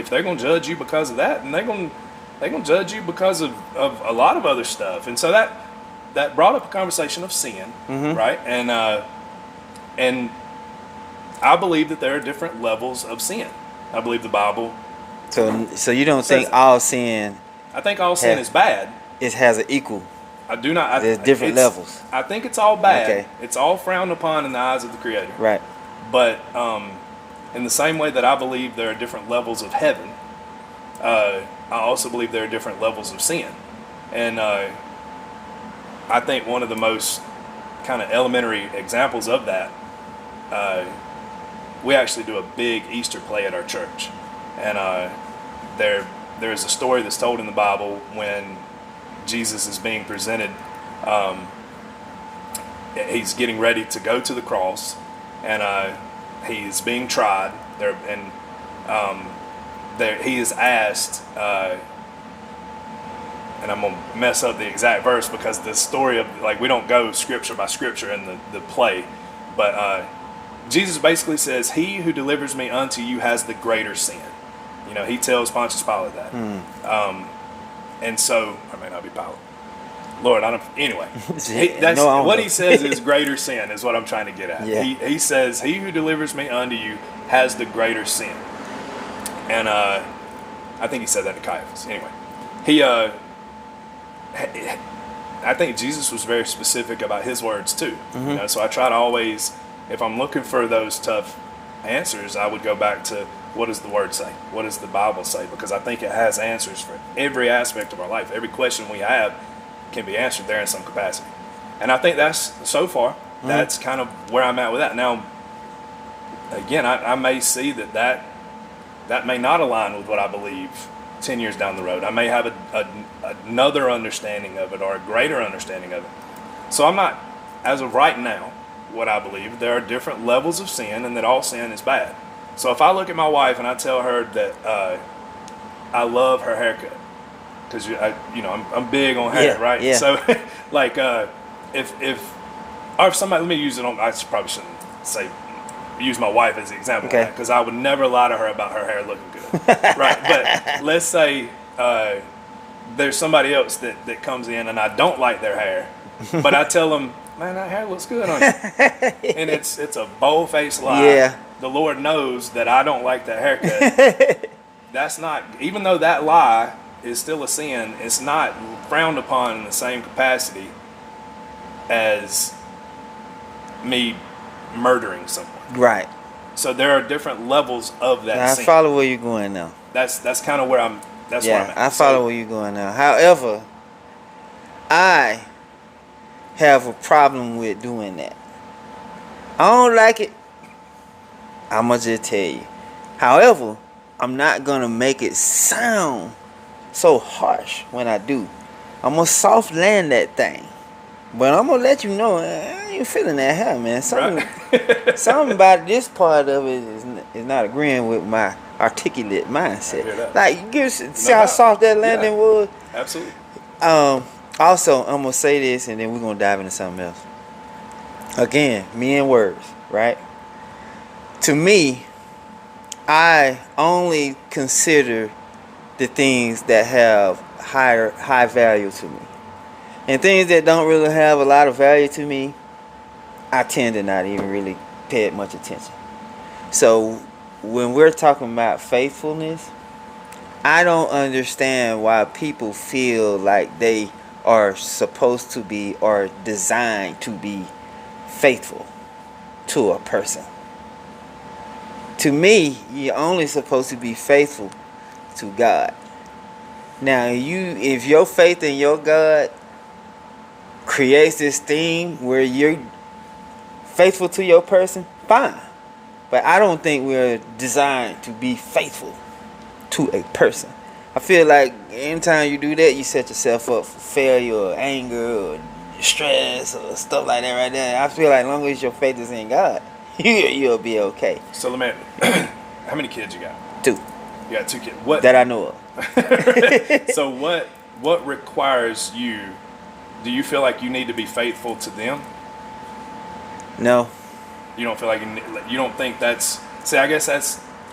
they're going to judge you because of that, then they're going to judge you because of a lot of other stuff. And so that brought up a conversation of sin, right? And I believe that there are different levels of sin. I believe the Bible. So you don't think all sin I think all sin is bad. has an equal? I do not. There's different levels. I think it's all bad. Okay. It's all frowned upon in the eyes of the Creator. Right. But in the same way that I believe there are different levels of heaven, I also believe there are different levels of sin. And I think one of the most kind of elementary examples of that, we actually do a big Easter play at our church. And there's a story that's told in the Bible when Jesus is being presented. He's getting ready to go to the cross, and he's being tried there, and he is asked, and I'm gonna mess up the exact verse because the story of, like, we don't go scripture by scripture in the play, but Jesus basically says, "He who delivers me unto you has the greater sin." You know, he tells Pontius Pilate that. And so, I may not be Pilate. Lord, I don't. Anyway, what he says is greater sin is what I'm trying to get at. Yeah. He says, "He who delivers me unto you has the greater sin." And I think he said that to Caiaphas. Anyway, I think Jesus was very specific about his words too. You know, so I try to always, if I'm looking for those tough answers, I would go back to, what does the Word say? What does the Bible say? Because I think it has answers for every aspect of our life. Every question we have can be answered there in some capacity. And I think that's, so far, that's kind of where I'm at with that. Now, again, I may see that may not align with what I believe 10 years down the road. I may have another understanding of it, or a greater understanding of it. So I'm not, as of right now, what I believe, there are different levels of sin, and that all sin is bad. So if I look at my wife and I tell her that I love her haircut, because I'm big on hair, right? Yeah. So like if or if somebody, let me use it on, probably shouldn't say, use my wife as the example, Okay. because I would never lie to her about her hair looking good. Right, but let's say there's somebody else that comes in and I don't like their hair, but I tell them, man, that hair looks good on you. And it's a bold-faced lie. Yeah. The Lord knows that I don't like that haircut. That's not, even though that lie is still a sin, it's not frowned upon in the same capacity as me murdering someone. Right. So there are different levels of that Now, I sin. follow where you're going now. That's kind of where I'm. That's where I'm at. I follow where you're going now. However, I have a problem with doing that. I don't like it. I'ma just tell you. However, I'm not gonna make it sound so harsh when I do. I'm gonna soft land that thing. But I'm gonna let you know I ain't feeling that hair, man. Something about this part of it is not agreeing with my articulate mindset. I hear that. Like, you see how soft that landing was? Absolutely. Also, I'm gonna say this, and then we're gonna dive into something else. Again, me and words, right? To me, I only consider the things that have high value to me. And things that don't really have a lot of value to me, I tend to not even really pay it much attention. So when we're talking about faithfulness, I don't understand why people feel like they are supposed to be or designed to be faithful to a person. To me, you're only supposed to be faithful to God. Now, if your faith in your God creates this thing where you're faithful to your person, fine. But I don't think we're designed to be faithful to a person. I feel like anytime you do that, you set yourself up for failure or anger or stress or stuff like that right there. I feel like as long as your faith is in God, you'll be okay. So let me, how many kids you got? 2. You got 2 kids. What? That I know of. So what requires you? Do you feel like you need to be faithful to them? No. You don't feel like you don't think that's. See, I guess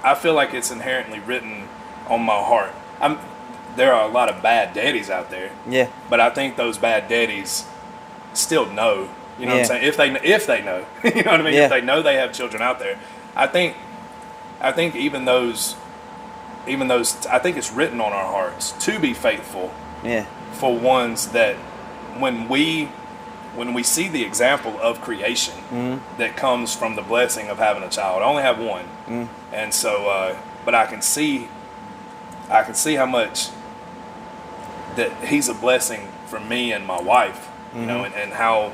I feel like it's inherently written on my heart. There are a lot of bad daddies out there. Yeah. But I think those bad daddies still know. You know what I'm saying? If they know, you know what I mean. Yeah. If they know they have children out there, I think even those, I think it's written on our hearts to be faithful. Yeah. For ones that when we see the example of creation that comes from the blessing of having a child. I only have one, and so but I can see how much that he's a blessing for me and my wife, you know, and how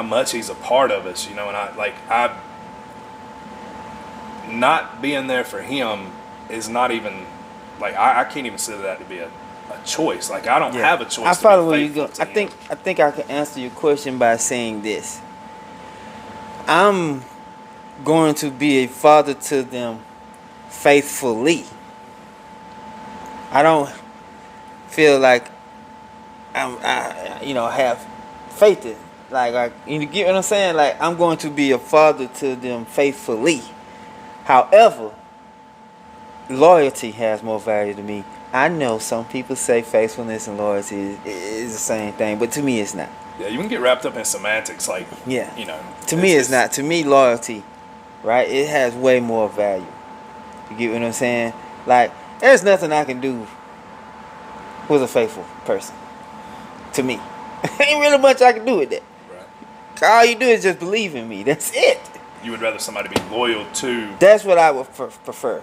much he's a part of us, you know, and I not being there for him is not even like I can't even consider that to be a choice. Like I don't have a choice. I follow where you faithful go. to him. I think I can answer your question by saying this. I'm going to be a father to them faithfully. I don't feel like I have faith in. You get what I'm saying? Like I'm going to be a father to them faithfully. However, loyalty has more value to me. I know some people say faithfulness and loyalty is the same thing, but to me it's not. Yeah, you can get wrapped up in semantics, like you know. To me it's not. To me, loyalty, right? It has way more value. You get what I'm saying? Like there's nothing I can do with a faithful person. To me, ain't really much I can do with that. Right. All you do is just believe in me. That's it. You would rather somebody be loyal to. That's what I would prefer.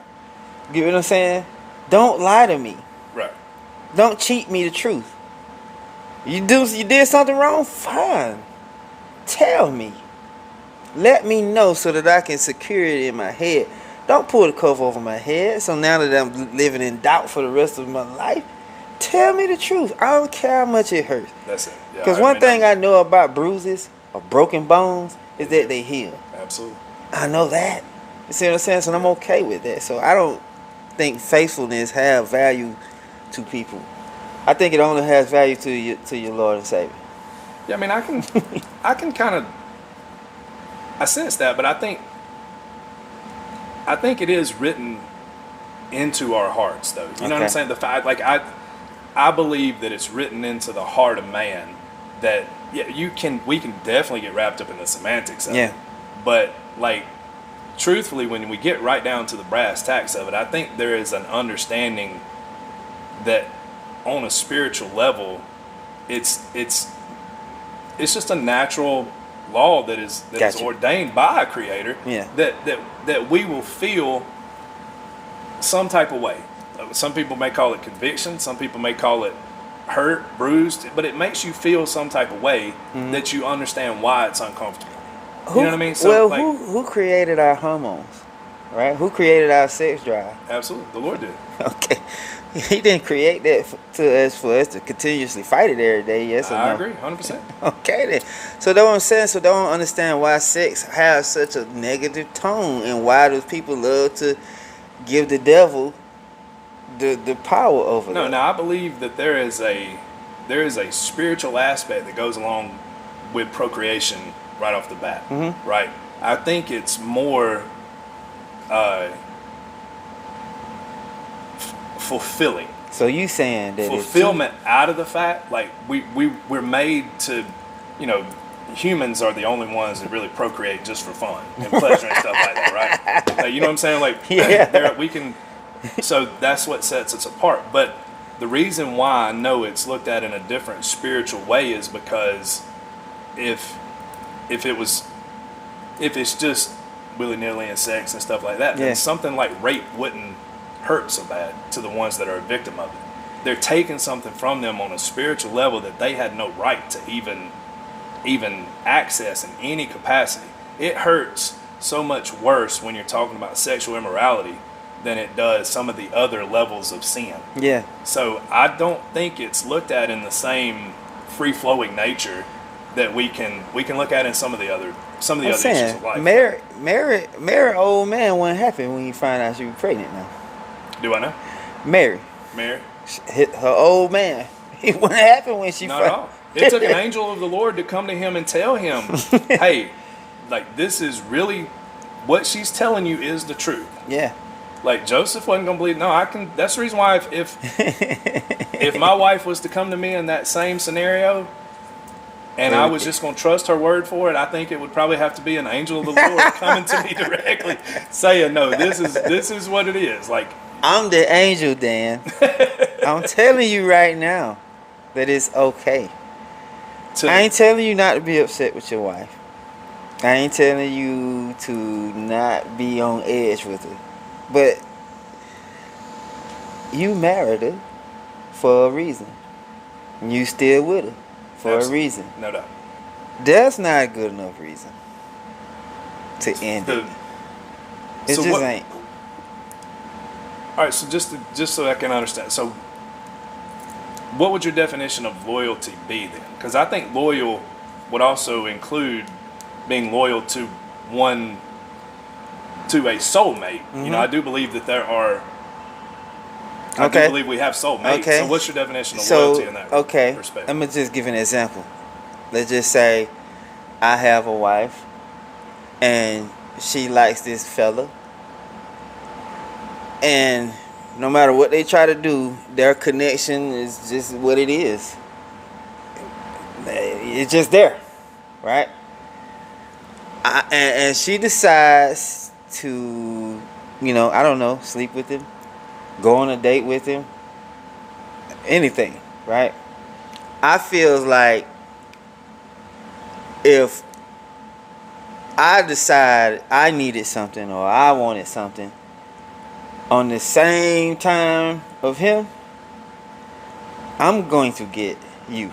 You get what I'm saying? Don't lie to me. Right. Don't cheat me the truth. You did something wrong? Fine. Tell me. Let me know so that I can secure it in my head. Don't pull the cover over my head. So now that I'm living in doubt for the rest of my life, tell me the truth. I don't care how much it hurts. That's it. Because one thing I know about bruises or broken bones is that they heal. Absolutely. I know that. You see what I'm saying? So I'm okay with that. So I don't think faithfulness have value to people. I think it only has value to your Lord and Savior. Yeah, I mean, I can kind of I sense that, but I think it is written into our hearts, though. You know what I'm Okay. saying? The fact, like I believe that it's written into the heart of man that we can definitely get wrapped up in the semantics of Yeah. it, but like truthfully, when we get right down to the brass tacks of it, I think there is an understanding that on a spiritual level, it's just a natural law that is Gotcha. ordained by a creator. Yeah. That we will feel some type of way. Some people may call it conviction. Some people may call it hurt, bruised. But it makes you feel some type of way that you understand why it's uncomfortable. You know what I mean? So, who created our hormones, right? Who created our sex drive? absolutely, the Lord did. Okay, He didn't create that for us to continuously fight it every day. Yes or no? I agree, 100%. Okay then. So that's what I'm saying. So they don't understand why sex has such a negative tone and why those people love to give the devil the power over No, that. now I believe that there is a spiritual aspect that goes along with procreation right off the bat, right? I think it's more fulfilling. So you saying that Fulfillment out of the fact, like we're made to, you know, humans are the only ones that really procreate just for fun and pleasure and stuff like that, right? Like, you know what I'm saying? Like, Yeah. we can. So that's what sets us apart. But the reason why I know it's looked at in a different spiritual way is because if it's just willy-nilly and sex and stuff like that, Yeah. then something like rape wouldn't hurt so bad to the ones that are a victim of it. They're taking something from them on a spiritual level that they had no right to even access in any capacity. It hurts so much worse when you're talking about sexual immorality than it does some of the other levels of sin. Yeah. So I don't think it's looked at in the same free-flowing nature that we can look at in some of the other I'm issues saying, of life. marry old man wasn't happy when you find out she was pregnant now. Do I know? Mary, Mary? her old man, he wasn't happy when she Not at all. It took an angel of the Lord to come to him and tell him, hey, like, this is really what she's telling you is the truth. Yeah. Like, Joseph wasn't gonna believe. No, that's the reason why if my wife was to come to me in that same scenario and I was just gonna trust her word for it, I think it would probably have to be an angel of the Lord coming to me directly saying, no, this is what it is. Like, I'm the angel, Dan. I'm telling you right now that it's okay. I ain't telling you not to be upset with your wife. I ain't telling you to not be on edge with her. But you married her for a reason. You still with her for Absolutely. a reason. No doubt. That's not a good enough reason to end it. It so just what- ain't. All right, so just so I can understand, so what would your definition of loyalty be then? Because I think loyal would also include being loyal to a soulmate. You know, I do believe that there are. I Okay. do believe we have soulmates. Okay. So what's your definition of So, loyalty in that okay, perspective? I'm gonna just give an example. Let's just say I have a wife and she likes this fella, and no matter what they try to do, their connection is just what it is. It's just there, right? And she decides to, I don't know, sleep with him, go on a date with him, anything, right? I feel like if I decide I needed something or I wanted something on the same time of him, I'm going to get you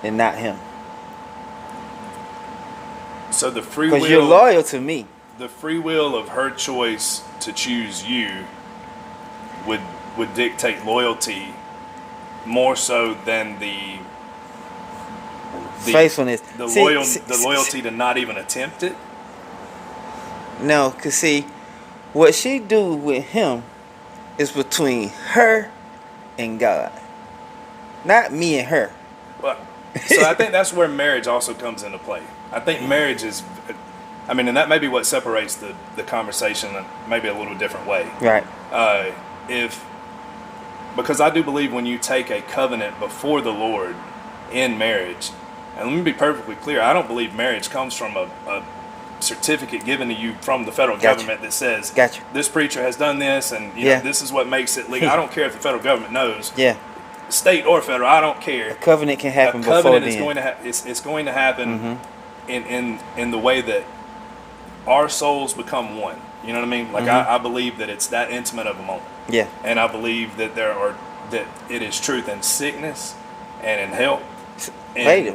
and not him. So the free Because you're will, loyal to me. the free will of her choice to choose you would dictate loyalty more so than the Faithfulness. the See, loyalty to not even attempt it. No, because see, what she do with him is between her and God. Not me and her. But so I think that's where marriage also comes into play. I think marriage is I mean, and that may be what separates the conversation maybe a little different way. Right. Because I do believe when you take a covenant before the Lord in marriage, and let me be perfectly clear, I don't believe marriage comes from a certificate given to you from the federal government that says this preacher has done this, and you know, this is what makes it legal. I don't care if the federal government knows. Yeah. State or federal, I don't care. A covenant can happen before then. A covenant is going to it's going to happen in the way that our souls become one. You know what I mean? Like I believe that it's that intimate of a moment. Yeah. And I believe that that it is truth in sickness and in health. Wait.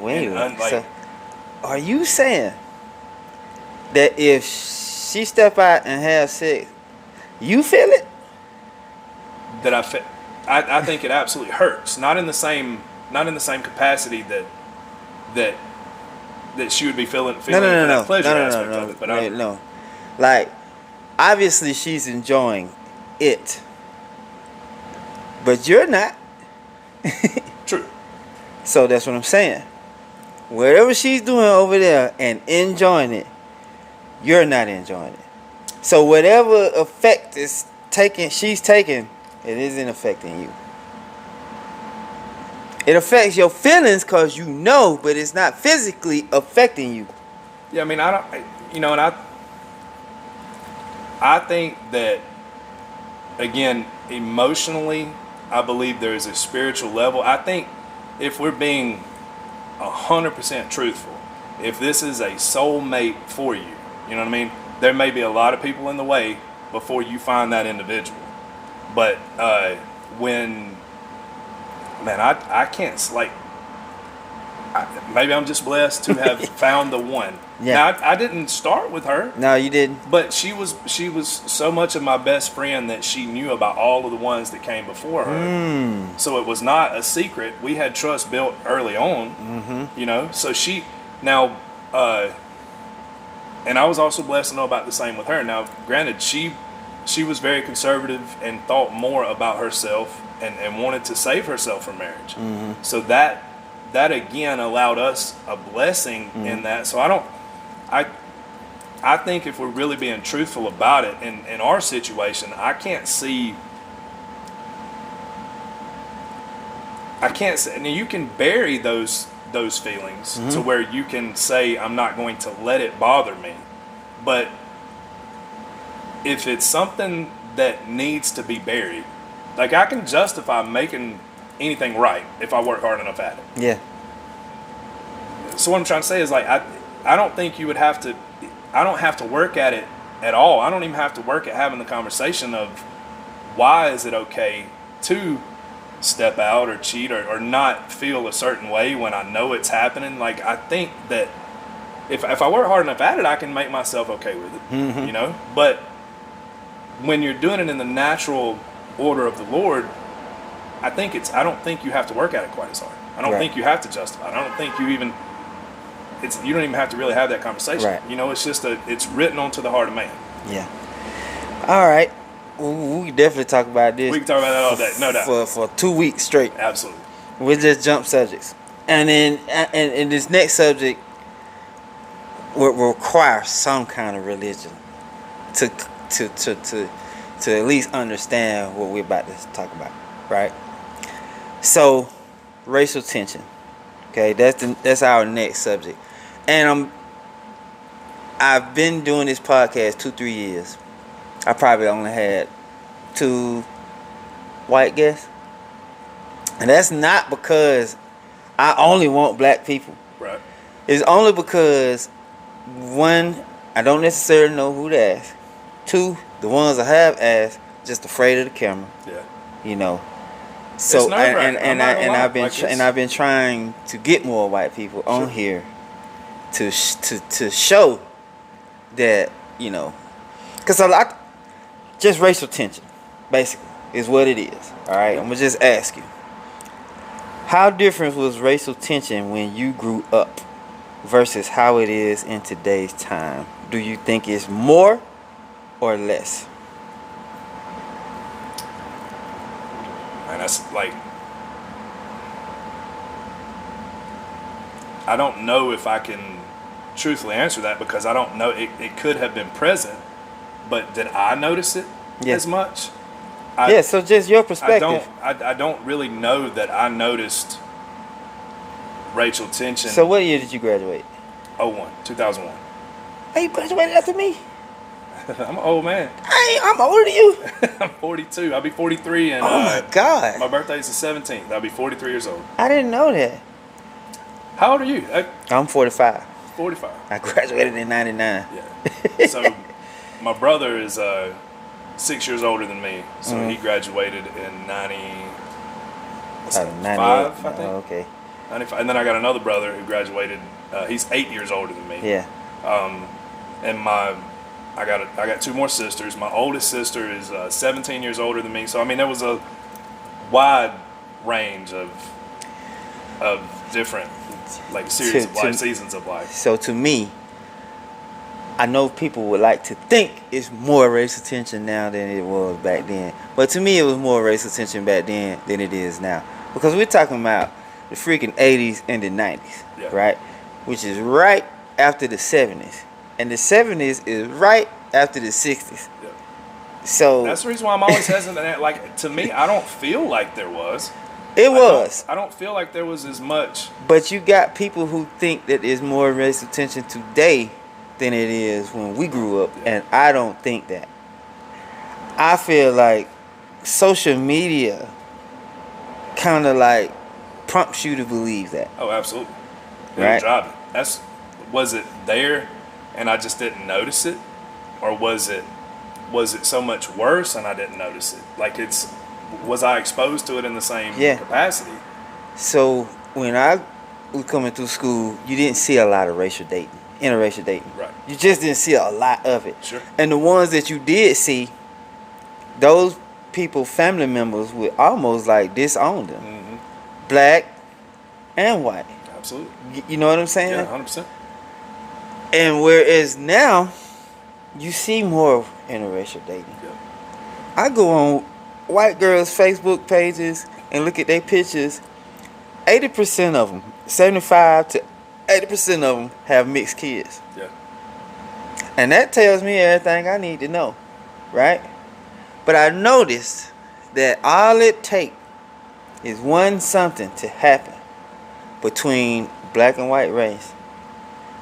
So, are you saying that if she step out and have sex, you feel it? That I think it absolutely hurts. Not in the same capacity that she would be feeling that pleasure aspect of it. But no. Like, obviously she's enjoying it, but you're not. True. So that's what I'm saying. Whatever she's doing over there and enjoying it, you're not enjoying it. So whatever effect she's taking, it isn't affecting you. It affects your feelings because you know, but it's not physically affecting you. Yeah, I mean, and I think that, again, emotionally, I believe there is a spiritual level. I think if we're being 100% truthful, if this is a soulmate for you, you know what I mean? There may be a lot of people in the way before you find that individual. But I can't, like, maybe I'm just blessed to have found the one. Yeah. Now, I didn't start with her. No, you didn't. But she was so much of my best friend that she knew about all of the ones that came before her. So it was not a secret. We had trust built early on, you know. So and I was also blessed to know about the same with her. Now, granted, she was very conservative and thought more about herself and wanted to save herself from marriage. So that again allowed us a blessing in that. So I think if we're really being truthful about it in our situation, I can't see. Now you can bury those feelings to where you can say, I'm not going to let it bother me. But if it's something that needs to be buried, like, I can justify making anything right if I work hard enough at it. Yeah. So what I'm trying to say is, like, I don't think you would have to. I don't have to work at it at all. I don't even have to work at having the conversation of why is it okay to step out or cheat or not feel a certain way when I know it's happening. Like, I think that if I work hard enough at it, I can make myself okay with it, you know? But when you're doing it in the natural order of the Lord, I don't think you have to work at it quite as hard. I don't think you have to justify it. I don't think you don't even have to really have that conversation. Right. You know, it's just it's written onto the heart of man. Yeah. All right. We can definitely talk about this. We can talk about that all day, no doubt. For 2 weeks straight. Absolutely. We'll just jump subjects. And then and this next subject will require some kind of religion to at least understand what we're about to talk about, right? So, racial tension. Okay, that's our next subject. And I've been doing this podcast 2-3 years. I probably only had 2 white guests. And that's not because I only want black people. Right. It's only because, 1, I don't necessarily know who to ask. 2, the ones I have asked, just afraid of the camera. Yeah. You know. So I've been trying to get more white people on here to show that, you know, because just racial tension, basically, is what it is. All right, I'm gonna just ask you, how different was racial tension when you grew up versus how it is in today's time? Do you think it's more or less? And that's like, I don't know if I can truthfully answer that because I don't know. It could have been present, but did I notice it as much? So just your perspective. I don't really know that I noticed racial tension. So what year did you graduate? 2001. Hey, you graduated after me? I'm an old man. I'm older than you. I'm 42. I'll be 43 and Oh my God. my birthday is the 17th. I'll be 43 years old. I didn't know that. How old are you? I'm 45. 45. I graduated in 99. Yeah. So my brother is 6 years older than me. So he graduated in 95, I think. Oh, okay. 95. And then I got another brother who graduated. He's 8 years older than me. Yeah. And I got two more sisters. My oldest sister is 17 years older than me. So I mean, there was a wide range of different like series of life, seasons of life. So to me, I know people would like to think it's more racial tension now than it was back then. But to me, it was more racial tension back then than it is now. Because we're talking about the freaking 80s and the 90s, right? Which is right after the 70s. And the 70s is right after the 60s. Yeah. So that's the reason why I'm always hesitant. Like, to me, I don't feel like there was. It was. I don't feel like there was as much. But you got people who think that there's more racial tension today than it is when we grew up. Yeah. And I don't think that. I feel like social media kind of like prompts you to believe that. Oh, absolutely. Right? Was it there and I just didn't notice it? Or was it so much worse and I didn't notice it? Like, was I exposed to it in the same capacity? So when I was coming through school, you didn't see a lot of interracial dating. Right. You just didn't see a lot of it. Sure. And the ones that you did see, those people, family members, would almost like disown them. Mm-hmm. Black and white. Absolutely. You know what I'm saying? Yeah, 100%. And whereas now, you see more interracial dating. Yeah. I go on white girls' Facebook pages and look at their pictures. 80% of them, 75 to 80% of them have mixed kids. Yeah. And that tells me everything I need to know, right? But I noticed that all it takes is one something to happen between black and white race,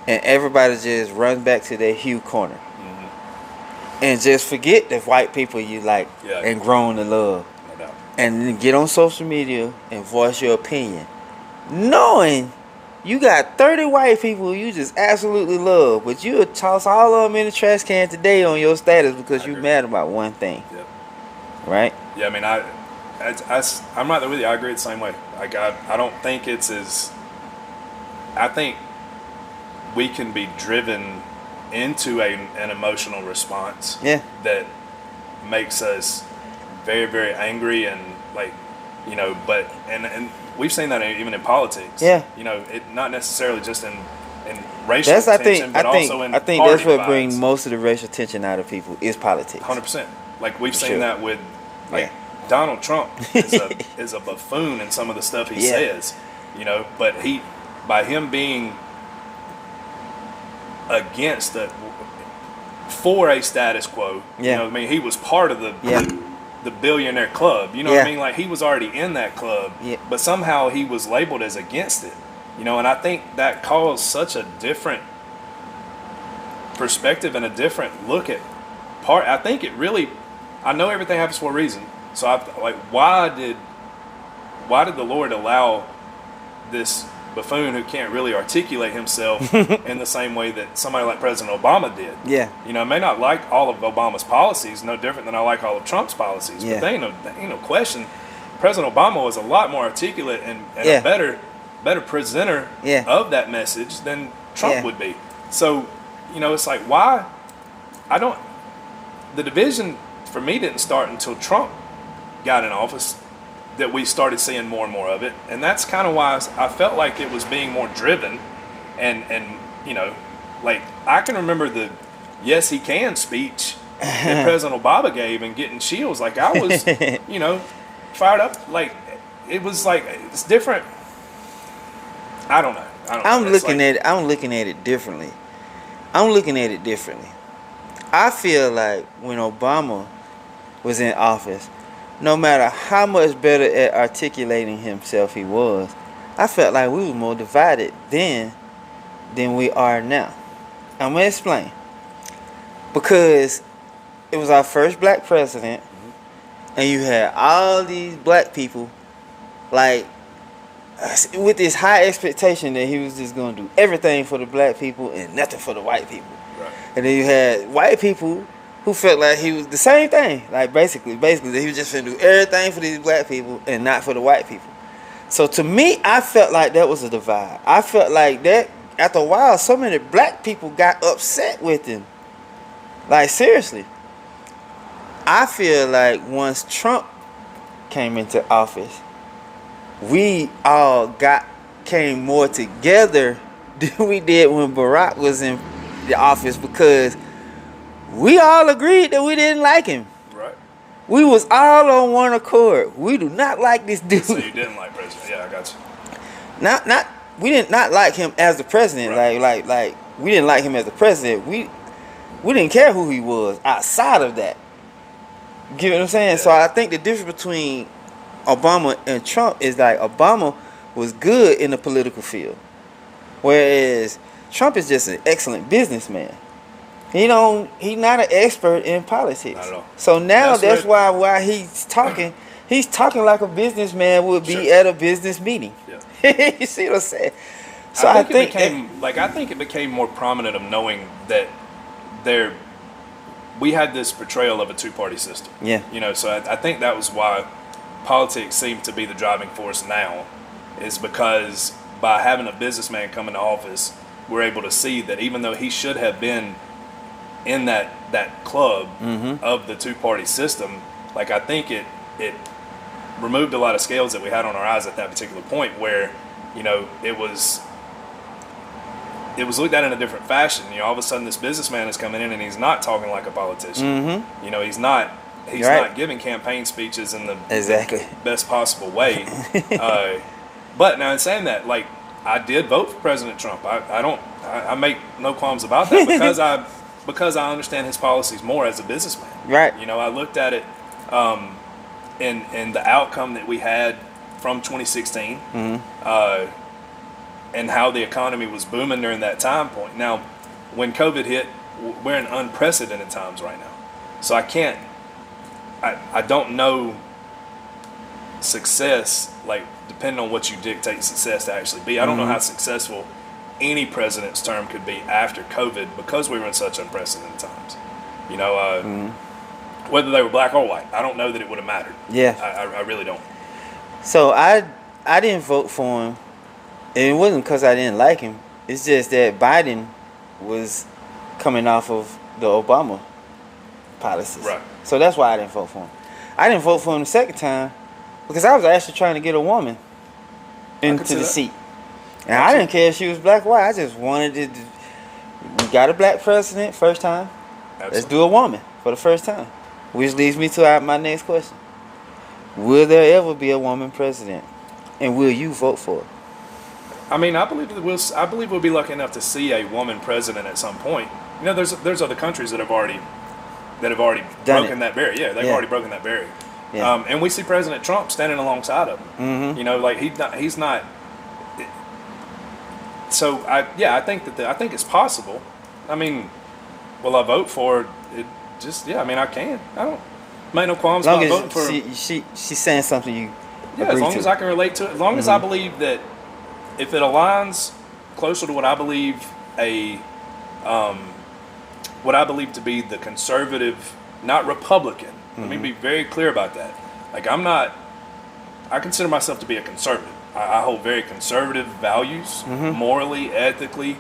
and everybody just runs back to their hue corner. Mm-hmm. And just forget the white people you like and grown to love. No doubt. And then get on social media and voice your opinion, knowing you got 30 white people you just absolutely love, but you'll toss all of them in the trash can today on your status because you're mad about one thing. Yep. Right? Yeah, I mean, I'm right there with you. I agree the same way. Like, I don't think it's as... I think we can be driven into an emotional response that makes us very, very angry and, like, you know, but... And we've seen that even in politics. Yeah. You know, it not necessarily just in racial tension, but also in I think party that's what vibes. brings most of the racial tension out of people is politics. 100%. Like, we've seen that with, like, Donald Trump is a buffoon in some of the stuff he says, you know, but by him being against for a status quo, you know what I mean? He was part of the billionaire club, you know what I mean? Like, he was already in that club, but somehow he was labeled as against it, you know, and I think that caused such a different perspective and a different look at I think it really, I know everything happens for a reason. So why did the Lord allow this buffoon who can't really articulate himself in the same way that somebody like President Obama did? Yeah. You know, I may not like all of Obama's policies, no different than I like all of Trump's policies. Yeah. But there ain't no question. President Obama was a lot more articulate and a better presenter of that message than Trump would be. So, you know, it's like, why? The division for me didn't start until Trump got in office, that we started seeing more and more of it. And that's kind of why I felt like it was being more driven. And you know, like, I can remember the "Yes, he can" speech that President Obama gave and getting chills. Like, I was, you know, fired up. Like, it was like, it's different. I don't know. don't know. That's like, I'm looking at it differently. I feel like when Obama was in office, no matter how much better at articulating himself he was, I felt like we were more divided then than we are now. I'm gonna explain. Because it was our first black president, and you had all these black people, like, with this high expectation that he was just gonna do everything for the black people and nothing for the white people. right. And then you had white people who felt like he was the same thing. Like basically that he was just gonna do everything for these black people and not for the white people. So to me, I felt like that was a divide. I felt like that after a while, so many black people got upset with him. Like seriously. I feel like once Trump came into office, we all came more together than we did when Barack was in the office, because we all agreed that we didn't like him. Right. We was all on one accord. We do not like this dude. So you didn't like president? Yeah, I got you. We did not like him as the president. Right. Like we didn't like him as the president. We didn't care who he was outside of that. You get what I'm saying? Yeah. So I think the difference between Obama and Trump is like Obama was good in the political field, whereas Trump is just an excellent businessman. He's not an expert in politics. Not at all. So now that's where- why he's talking like a businessman would be Sure. at a business meeting. Yeah. You see what I'm saying? So I think it became more prominent of knowing that we had this portrayal of a two-party system. Yeah. So I think that was why politics seemed to be the driving force now, is because by having a businessman come into office, we're able to see that even though he should have been in that club of the two-party system, like I think it removed a lot of scales that we had on our eyes at that particular point, where it was looked at in a different fashion. All of a sudden this businessman is coming in and he's not talking like a politician. He's not not giving campaign speeches in the Exactly. best possible way. But now in saying that, like, I did vote for President Trump. I make no qualms about that because I understand his policies more as a businessman. Right. I looked at it in the outcome that we had from 2016. And how the economy was booming during that time point. Now, when COVID hit, we're in unprecedented times right now. So I don't know success, like, depending on what you dictate success to actually be. I don't know how successful any president's term could be after COVID, because we were in such unprecedented times. Whether they were black or white, I don't know that it would have mattered. Yeah. I really don't. So I didn't vote for him. And it wasn't because I didn't like him. It's just that Biden was coming off of the Obama policies. Right. So that's why I didn't vote for him. I didn't vote for him the second time because I was actually trying to get a woman into the seat. And I didn't care if she was black or white. I just wanted to. We got a black president first time. Absolutely. Let's do a woman for the first time. Which leads me to my next question. Will there ever be a woman president? And will you vote for it? I mean, I believe we'll be lucky enough to see a woman president at some point. There's other countries that have already broken that barrier. Yeah, they've already broken that barrier. Yeah. And we see President Trump standing alongside of him. Like he's not. So I think I think it's possible. I mean, will I vote for it? I can. I don't make no qualms about voting for. She's saying something you. Yeah, as long as I can relate to it. As long as I believe that. If it aligns closer to what I believe to be the conservative, not Republican. Let me be very clear about that. Like, I consider myself to be a conservative. I hold very conservative values, morally, ethically,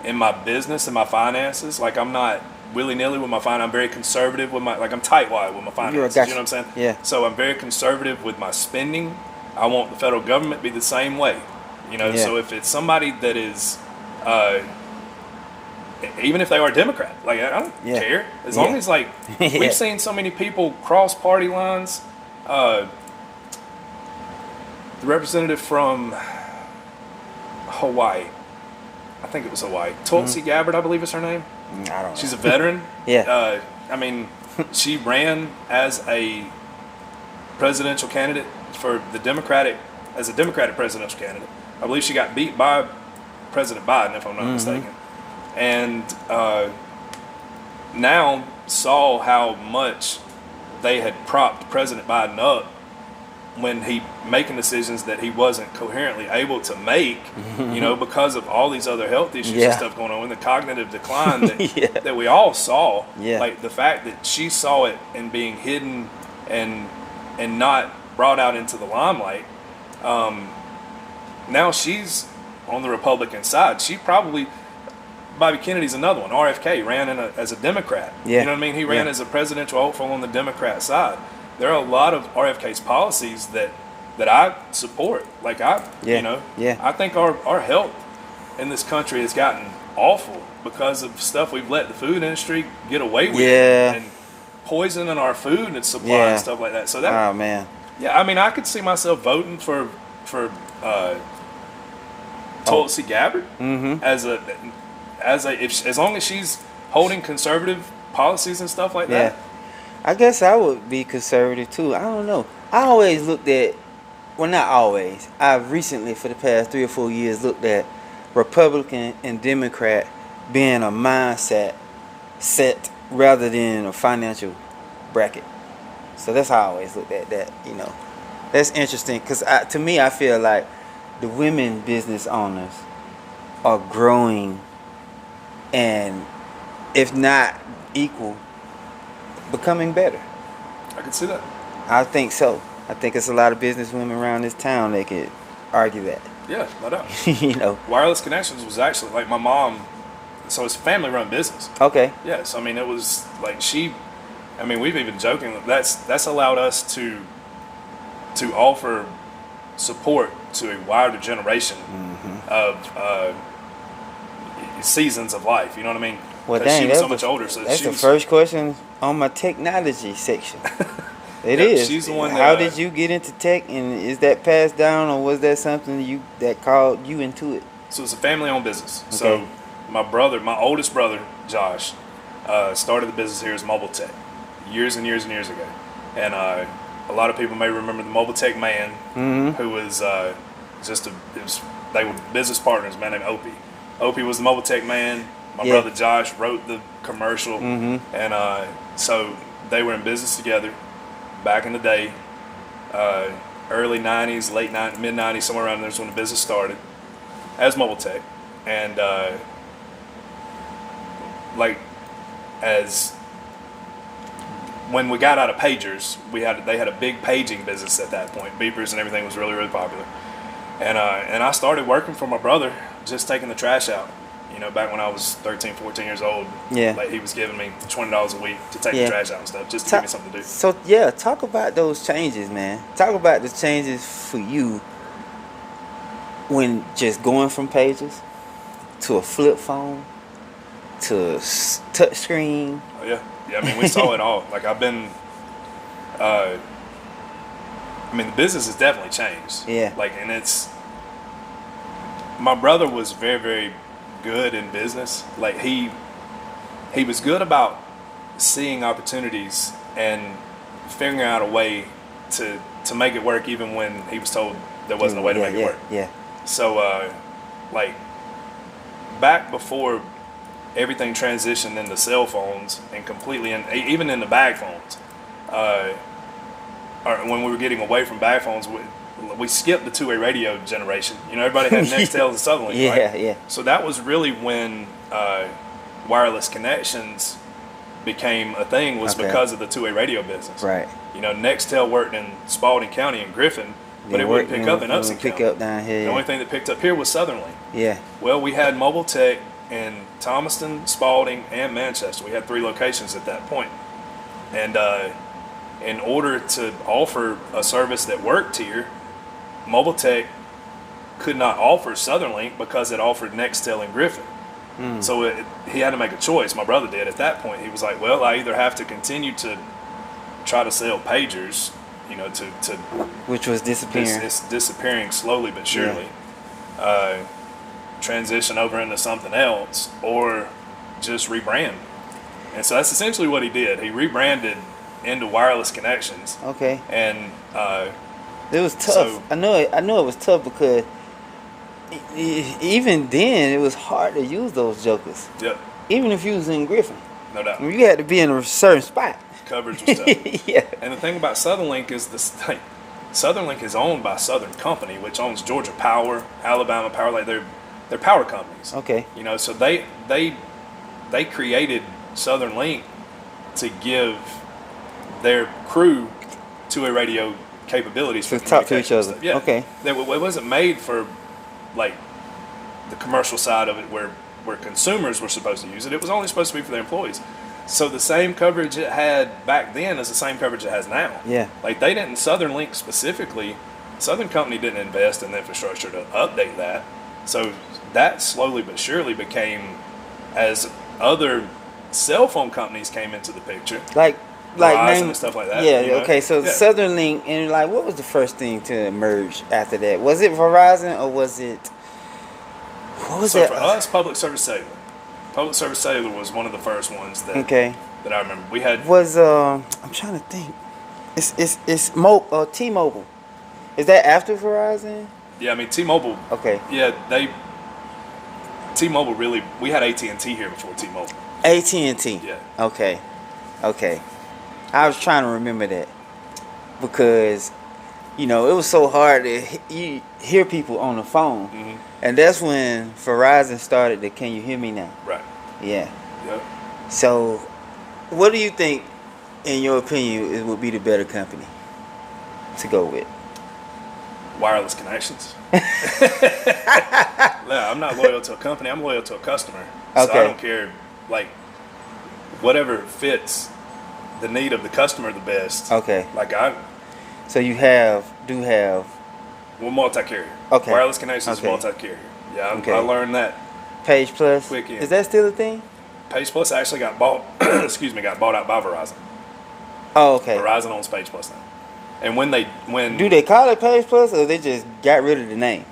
in my business and my finances. Like, I'm not willy-nilly with my finances. I'm very conservative with I'm tightwad with my finances. Gotcha. You know what I'm saying? Yeah. So I'm very conservative with my spending. I want the federal government to be the same way. So if it's somebody that is, even if they are Democrat, like, I don't care. As long as, like, we've seen so many people cross party lines. The representative from Hawaii, I think it was Hawaii. Tulsi Gabbard, I believe is her name. I don't know. She's a veteran. Yeah. I mean, she ran as a presidential candidate for the Democratic presidential candidate. I believe she got beat by President Biden, if I'm not mistaken. And now saw how much they had propped President Biden up when he making decisions that he wasn't coherently able to make, you know, because of all these other health issues and stuff going on, and the cognitive decline that, that we all saw. Like the fact that she saw it and being hidden and not brought out into the limelight. Now she's on the Republican side. She probably, Bobby Kennedy's another one. RFK ran as a Democrat. You know what I mean? He ran as a presidential hopeful on the Democrat side. There are a lot of RFK's policies that I support. Like you know, I think our health in this country has gotten awful because of stuff we've let the food industry get away with, and poisoning our food and supply and stuff like that. So that, oh man, I mean, I could see myself voting for Tulsi Gabbard as long as she's holding conservative policies and stuff like that. I guess I would be conservative too. I don't know. I always looked at, well, not always. I've recently, for the past 3 or 4 years, looked at Republican and Democrat being a mindset set rather than a financial bracket. So that's how I always looked at that. You know, that's interesting because to me, I feel like the women business owners are growing, and if not equal, becoming better. I can see that. I think so. I think it's a lot of business women around this town that could argue that. Yeah, no doubt. You know, Wireless Connections was actually like my mom. So it's a family-run business. Okay. Yes, I mean it was like I mean we've even joking that's allowed us to offer support to a wider generation of seasons of life. You know what I mean? Well, dang, she was so much older. So that's the first question on my technology section. It is. She's the one. How did you get into tech, and is that passed down, or was that something that called you into it? So it's a family-owned business. Okay. So my oldest brother, Josh, started the business here as Mobile Tech years and years and years ago, and a lot of people may remember the Mobile Tech man, who was they were business partners. A man named Opie. Opie was the Mobile Tech man. My brother Josh wrote the commercial, and so they were in business together back in the day, early 90s, mid 90s, somewhere around there's when the business started as Mobile Tech. And when we got out of pagers, they had a big paging business at that point. Beepers and everything was really, really popular. And I started working for my brother, just taking the trash out. You know, back when I was 13, 14 years old, like he was giving me $20 a week to take the trash out and stuff, just to give me something to do. So, talk about those changes, man. Talk about the changes for you when just going from pages to a flip phone to touch screen. Oh, yeah. I mean, we saw it all. Like, I've been, I mean, the business has definitely changed. Yeah. Like, and my brother was very, very good in business. Like he was good about seeing opportunities and figuring out a way to make it work even when he was told there wasn't a way to make it work. Yeah. So like back before everything transitioned into cell phones and completely even into bag phones, or when we were getting away from bag phones, we skipped the two-way radio generation. You know, everybody had Nextel and Southern, right? Yeah. So that was really when wireless connections became a thing, was because of the two-way radio business. Right. You know, Nextel worked in Spalding County and Griffin, but it wouldn't pick up in Upson County. Up down here. The only thing that picked up here was Southernlink. Yeah. Well, we had Mobile Tech in Thomaston, Spalding, and Manchester. We had 3 locations at that point. And in order to offer a service that worked here, Mobile Tech could not offer Southernlink because it offered Nextel in Griffin. So he had to make a choice. My brother did at that point. He was like, well, I either have to continue to try to sell pagers, you know, which was disappearing. It's disappearing slowly but surely. transition over into something else or just rebrand. And so that's essentially what he did. He rebranded into Wireless Connections. Okay. And it was tough. So- I know it was tough because even then it was hard to use those jokers. yep, Even if you was in Griffin, no doubt. you had to be in a certain spot. Coverage was tough. Yeah. And the thing about Southern Link is Southern Link is owned by Southern Company, which owns Georgia Power, Alabama Power. Like they're power companies. Okay. You know, so they created Southern Link to give their crew two-way radio capabilities To for talk to each communication other. stuff. Yeah. Okay. It wasn't made for like the commercial side of it where consumers were supposed to use it. It was only supposed to be for their employees. So the same coverage it had back then is the same coverage it has now. Yeah. Like they didn't, Southern Link specifically, Southern Company didn't invest in the infrastructure to update that. So that slowly but surely became, as other cell phone companies came into the picture, Like Verizon name and stuff like that, Yeah. you know? Okay. So Yeah. Southern Link, and like, what was the first thing to emerge after that? Was it Verizon or was it? What was so that? for us, Public Service Cellular. Public Service Cellular was one of the first ones that Okay. that I remember. We had Was I'm trying to think. It's T-Mobile. Is that after Verizon? yeah, I mean T-Mobile. Okay. Yeah, T-Mobile really. We had AT&T here before T-Mobile. AT&T. Yeah. Okay. I was trying to remember that because, it was so hard to you hear people on the phone, Mhm. and that's when Verizon started the "Can you hear me now?" Right. Yeah. Yep. So, what do you think, in your opinion, it would be the better company to go with? Wireless Connections. Yeah, I'm not loyal to a company. I'm loyal to a customer. So Okay. I don't care, like, whatever fits the need of the customer the best. Okay. Like, So you do have we're multi-carrier. Okay. Wireless Connections Okay. is multi-carrier. Yeah, Okay. I learned that. Page Plus. Quick in. Is that still a thing? Page Plus actually got bought, got bought out by Verizon. Oh, okay. Verizon owns Page Plus now. And when Do they call it Page Plus, or they just got rid of the name?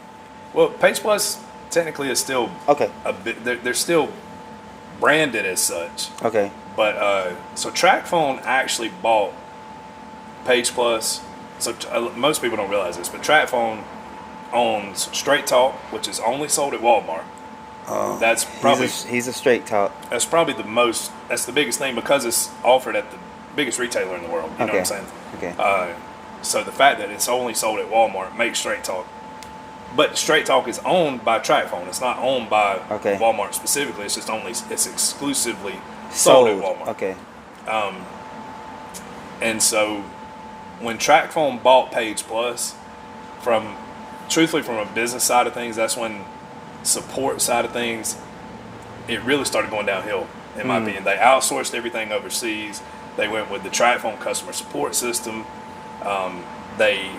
well, Page Plus technically is still Okay. a bit, they're still branded as such. Okay. But so TracFone actually bought Page Plus. So most people don't realize this, but TracFone owns Straight Talk, which is only sold at Walmart. That's probably He's a straight talk. that's probably that's the biggest thing because it's offered at the biggest retailer in the world. You know what I'm saying? Okay. So the fact that it's only sold at Walmart makes Straight Talk. But Straight Talk is owned by TracFone. It's not owned by Okay. Walmart specifically. It's just it's exclusively sold at Walmart. Okay. And so when TracFone bought Page Plus, truthfully from a business side of things, that's when support side of things, it really started going downhill, in my opinion. They outsourced everything overseas. They went with the TracFone customer support system. They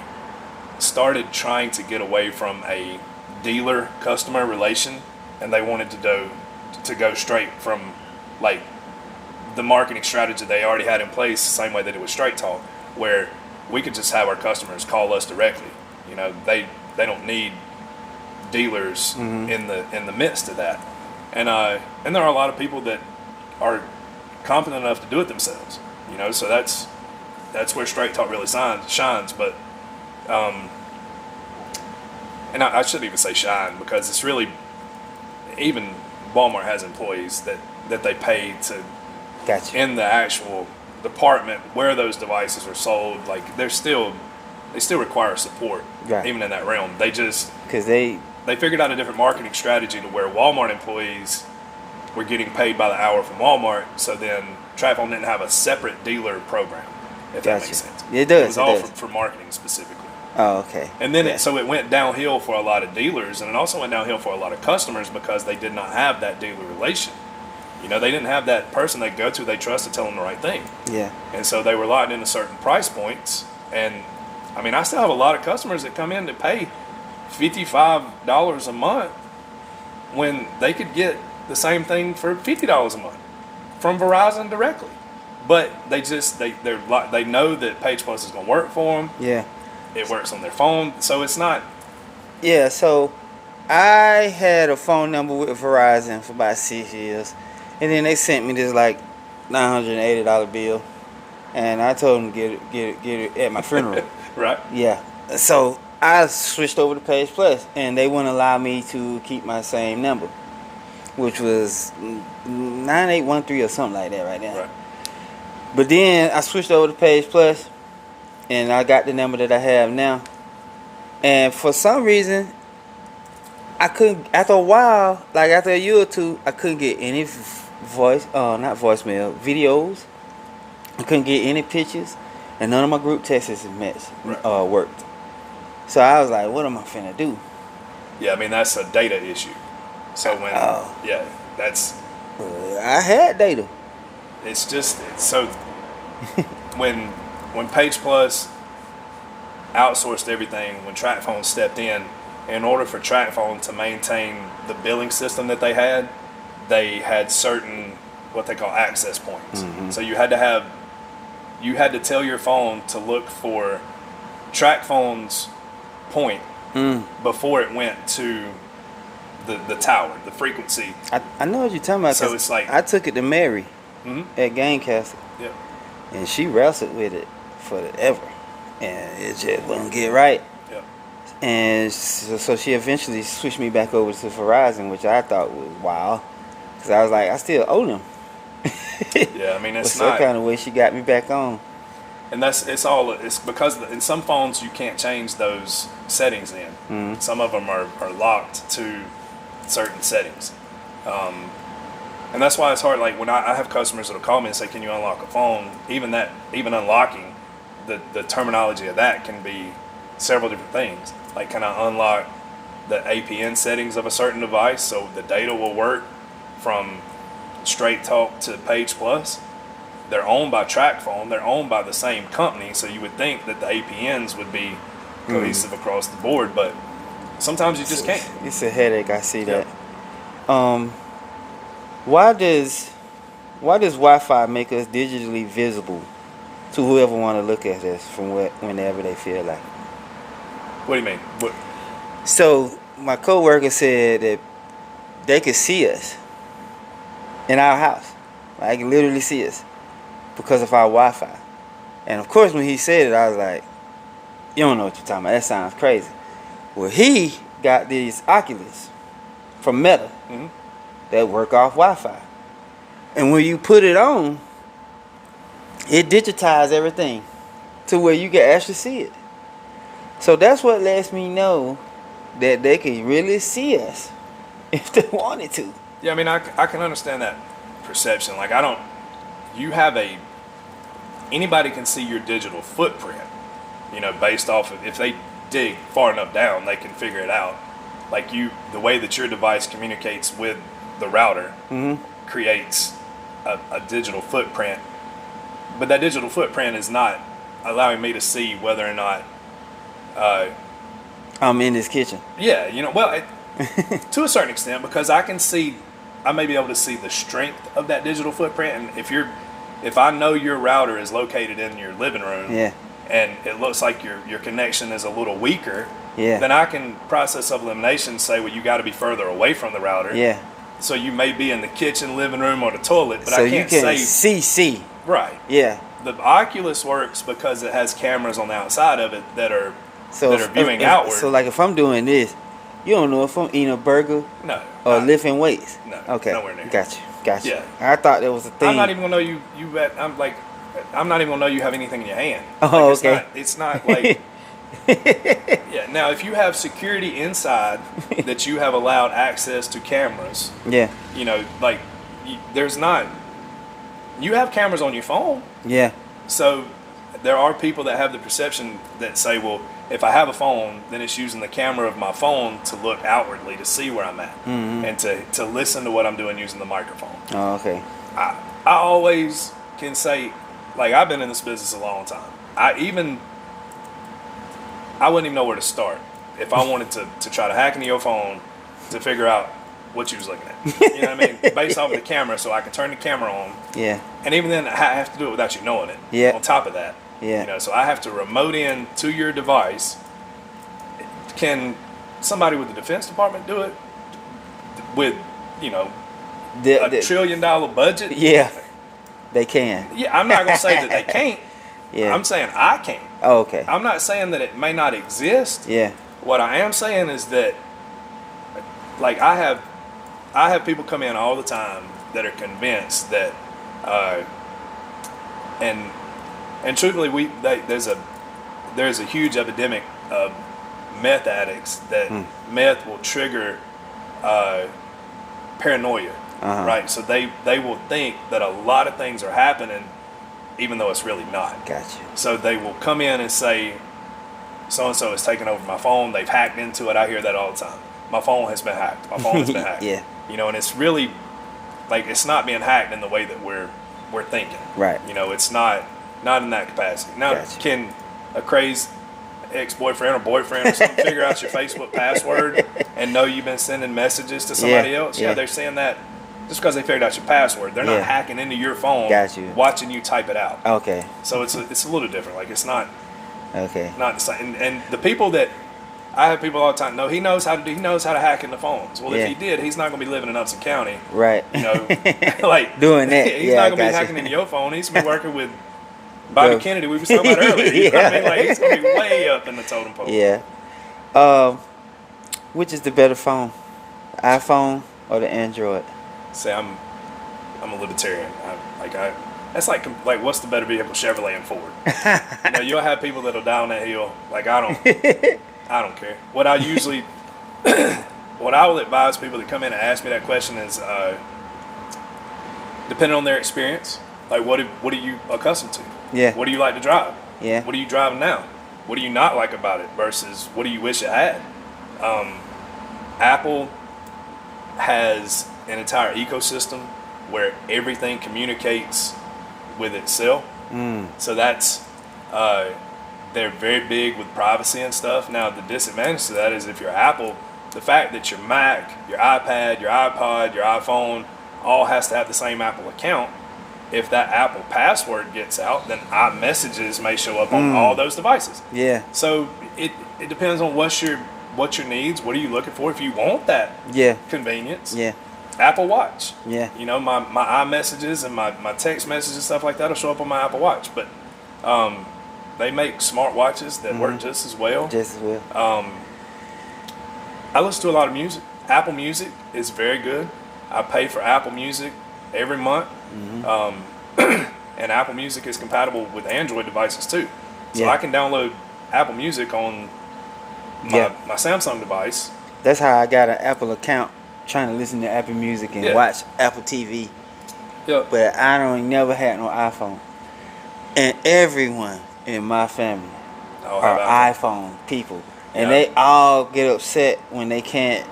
started trying to get away from a dealer-customer relation, and they wanted to go straight from, like, the marketing strategy they already had in place, the same way they did with Straight Talk, where we could just have our customers call us directly. You know, they don't need dealers in the midst of that. And there are a lot of people that are competent enough to do it themselves. You know, so that's where Straight Talk really shines. But and I shouldn't even say shine, because it's really, even Walmart has employees that they pay to Gotcha. in the actual department where those devices are sold. Like they still require support, Right. even in that realm. They Because they figured out a different marketing strategy to where Walmart employees were getting paid by the hour from Walmart. So then TracFone didn't have a separate dealer program, if that Gotcha. makes sense. It does, It was it all does. for marketing specifically. Oh, okay. And then Yeah. so it went downhill for a lot of dealers, and it also went downhill for a lot of customers because they did not have that dealer relation. You know, they didn't have that person they go to, they trust to tell them the right thing. Yeah. And so they were locked into certain price points. And I mean, I still have a lot of customers that come in to pay $55 a month when they could get the same thing for $50 a month from Verizon directly. But they know that Page Plus is going to work for them. Yeah. It works on their phone, so it's not. Yeah. So I had a phone number with Verizon for about 6 years, and then they sent me this like $980 bill, and I told them to get it at my funeral. Right. Yeah. So I switched over to Page Plus, and they wouldn't allow me to keep my same number, which was 9813 or something like that right now. Right. But then I switched over to Page Plus, and I got the number that I have now. And for some reason, I couldn't, after a while, like after a year or two, I couldn't get any not voicemail, videos. I couldn't get any pictures, and none of my group texts worked. So I was like, what am I finna do? Yeah, I mean, that's a data issue. So when, yeah, that's... I had data. It's just, so when Page Plus outsourced everything, when TracFone stepped in order for TracFone to maintain the billing system that they had certain, what they call access points. Mm-hmm. So you had to tell your phone to look for TracFone's point before it went to the tower, the frequency. I know what you're talking about. So it's like, I took it to Mary at Gamecastle. Yeah. And she wrestled with it forever, and it just wouldn't get right. Yeah. And so she eventually switched me back over to Verizon, which I thought was wild, because I was like, I still owe them. Yeah, I mean, it's not. Some kind of way she got me back on. And it's because in some phones you can't change those settings in. Mm-hmm. Some of them are locked to certain settings. And that's why it's hard. Like when I have customers that'll call me and say, "Can you unlock a phone?" Even unlocking, the terminology of that can be several different things. Like, can I unlock the APN settings of a certain device so the data will work from Straight Talk to Page Plus? They're owned by TracFone. They're owned by the same company, so you would think that the APNs would be cohesive across the board, but sometimes you just can't. It's a headache. I see that. Why does Wi-Fi make us digitally visible to whoever want to look at us from whenever they feel like? What do you mean? What? So my coworker said that they could see us in our house. I can literally see us because of our Wi-Fi. And of course, when he said it, I was like, "You don't know what you're talking about. That sounds crazy." Well, he got these Oculus from Meta. Mm-hmm. That work off Wi-Fi. And when you put it on, it digitizes everything to where you can actually see it. So that's what lets me know that they can really see us if they wanted to. Yeah, I mean, I can understand that perception. Like, anybody can see your digital footprint, based off of, if they dig far enough down, they can figure it out. Like the way that your device communicates with the router creates a digital footprint, but that digital footprint is not allowing me to see whether or not I'm in this kitchen. Yeah, to a certain extent, because I may be able to see the strength of that digital footprint, and if I know your router is located in your living room, and it looks like your connection is a little weaker, then I can process of elimination say, well, you got to be further away from the router. Yeah. So you may be in the kitchen, living room, or the toilet, but so I can't you can say see. Right. Yeah. The Oculus works because it has cameras on the outside of it that are viewing outward. So like if I'm doing this, you don't know if I'm eating a burger or lifting weights. No. Okay. Nowhere near. Gotcha. Yeah. I thought that was a thing. I'm not even gonna know I'm not even gonna know you have anything in your hand. Oh, okay. It's not like. Yeah. Now, if you have security inside that you have allowed access to cameras, there's not. You have cameras on your phone. Yeah. So there are people that have the perception that say, well, if I have a phone, then it's using the camera of my phone to look outwardly to see where I'm at and to listen to what I'm doing using the microphone. Oh, okay. I always can say, like, I've been in this business a long time. I wouldn't even know where to start if I wanted to try to hack into your phone to figure out what you was looking at. You know what I mean? Based off of the camera, so I can turn the camera on. Yeah. And even then, I have to do it without you knowing it. Yeah. On top of that. Yeah. So I have to remote in to your device. Can somebody with the Defense Department do it with, you know, The- a the- $1 trillion budget. Yeah, they can. Yeah, I'm not gonna say that they can't. Yeah. I'm saying I can't. Oh, okay. I'm not saying that it may not exist. Yeah. What I am saying is that, like, I have people come in all the time that are convinced that, and truthfully, there's a huge epidemic of meth addicts that meth will trigger paranoia, right? So they will think that a lot of things are happening, even though it's really not. Gotcha. So they will come in and say, so and so has taken over my phone. They've hacked into it. I hear that all the time. My phone has been hacked. My phone has been hacked. Yeah. You know, and it's really like it's not being hacked in the way that we're thinking. Right. You know, it's not in that capacity. Now, Gotcha. can a crazed ex-boyfriend or boyfriend or something figure out your Facebook password and know you've been sending messages to somebody Yeah, else? yeah. Yeah, they're saying that just because they figured out your password. They're Yeah. not hacking into your phone, Got you. watching you type it out. Okay. So it's a little different. Like it's not Okay. the same. And the people that I have people all the time. No, he knows how to hack into phones. Well, Yeah. if he did, he's not going to be living in Upson County. Right. You know, like Doing that. He's Yeah, not going to be gotcha. hacking into your phone. He's going to be working with Bobby Bro. Kennedy. We were talking about earlier. You know what I mean? Yeah. Like he's going to be way up in the totem pole. Yeah. Which is the better phone, iPhone or the Android? Say I'm a libertarian. That's like what's the better vehicle, Chevrolet and Ford? You know, you'll have people that'll die on that hill. Like I don't care. What I usually, what I will advise people that come in and ask me that question is, depending on their experience, like what are you accustomed to? Yeah. What do you like to drive? Yeah. What are you driving now? What do you not like about it versus what do you wish it had? Apple has an entire ecosystem where everything communicates with itself. So that's they're very big with privacy and stuff. Now the disadvantage to that is if you're Apple, the fact that your Mac, your iPad, your iPod, your iPhone all has to have the same Apple account. If that Apple password gets out, then iMessages may show up on all those devices. Yeah. So it depends on what's your needs. What are you looking for? If you want that Yeah. convenience, Yeah. Apple Watch. Yeah. You know, my iMessages and my text messages and stuff like that will show up on my Apple Watch. But they make smart watches that work just as well. Just as well. I listen to a lot of music. Apple Music is very good. I pay for Apple Music every month. And Apple Music is compatible with Android devices too. So Yeah. I can download Apple Music on my Samsung device. That's how I got an Apple account, trying to listen to Apple Music and Yeah. watch Apple TV. Yeah. But I don't never had no iPhone. And everyone in my family I'll have are Apple. iPhone people. And Yeah. they all get upset when they can't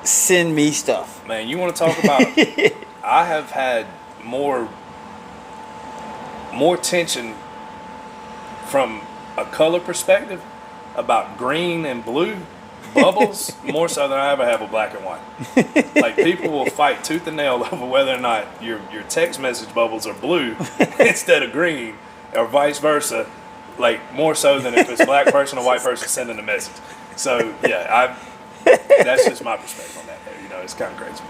send me stuff. Man, you want to talk about I have had more tension from a color perspective about green and blue bubbles more so than I ever have with black and white. Like people will fight tooth and nail over whether or not your text message bubbles are blue instead of green or vice versa, like more so than if it's a black person or white person sending a message. So yeah, that's just my perspective on that. You know, it's kind of crazy.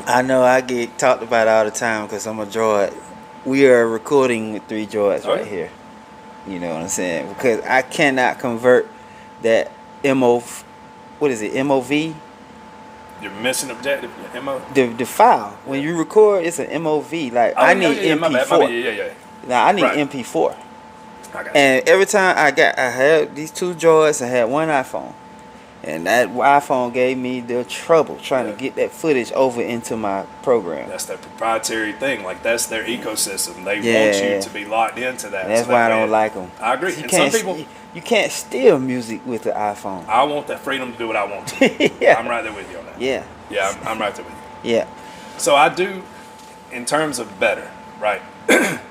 I know I get talked about all the time because I'm a droid. We are recording with 3 droids right yeah. here. You know what I'm saying? Because I cannot convert that MOV? Your mission objective, your MO. The file. When you record, it's an MOV. Like, I need MP4. My bad. Yeah. Now, I need Right. MP4. I got you. And every time I had these 2 droids, I had one iPhone. And that iPhone gave me the trouble trying to get that footage over into my program. That's their proprietary thing. Like that's their ecosystem. They Yeah. want you to be locked into that. And that's So why I that way don't like them. I agree. You And some can't, people, you can't steal music with the iPhone. I want that freedom to do what I want to. Yeah. I'm right there with you on that. Yeah. Yeah, I'm right there with you. Yeah. So I do, in terms of better, right?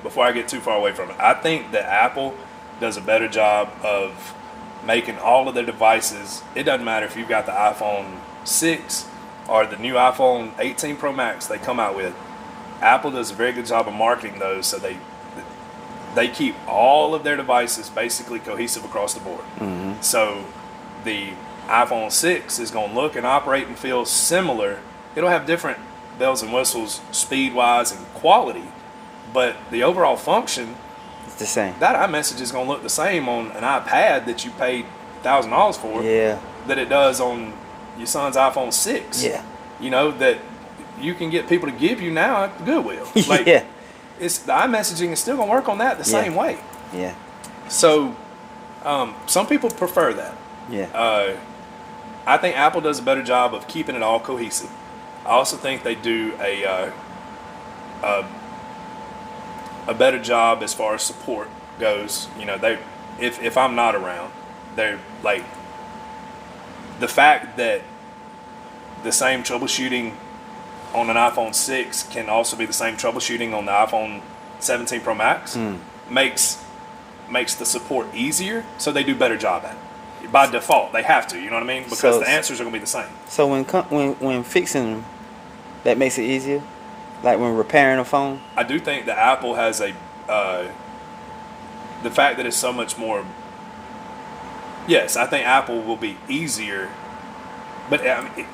Before I get too far away from it, I think that Apple does a better job of making all of their devices. It doesn't matter if you've got the iPhone 6 or the new iPhone 18 Pro Max they come out with. Apple does a very good job of marketing those, so they keep all of their devices basically cohesive across the board. So the iPhone 6 is going to look and operate and feel similar. It'll have different bells and whistles, speed-wise and quality, but the overall function, It's the same. that iMessage is going to look the same on an iPad that you paid $1,000 for Yeah. that it does on your son's iPhone 6. Yeah. You know, that you can get people to give you now at Goodwill. Like, Yeah. it's the iMessaging is still going to work on that the Yeah. same way. Yeah. So, some people prefer that. Yeah. I think Apple does a better job of keeping it all cohesive. I also think they do a better job as far as support goes. You know, they if I'm not around, they're like the fact that the same troubleshooting on an iPhone 6 can also be the same troubleshooting on the iPhone 17 Pro Max makes the support easier, so they do a better job at it. By default, they have to, you know what I mean? Because So- the answers are going to be the same. So when fixing them, that makes it easier. Like when repairing a phone. I do think that Apple has the fact that it's so much more. Yes, I think Apple will be easier, but I mean,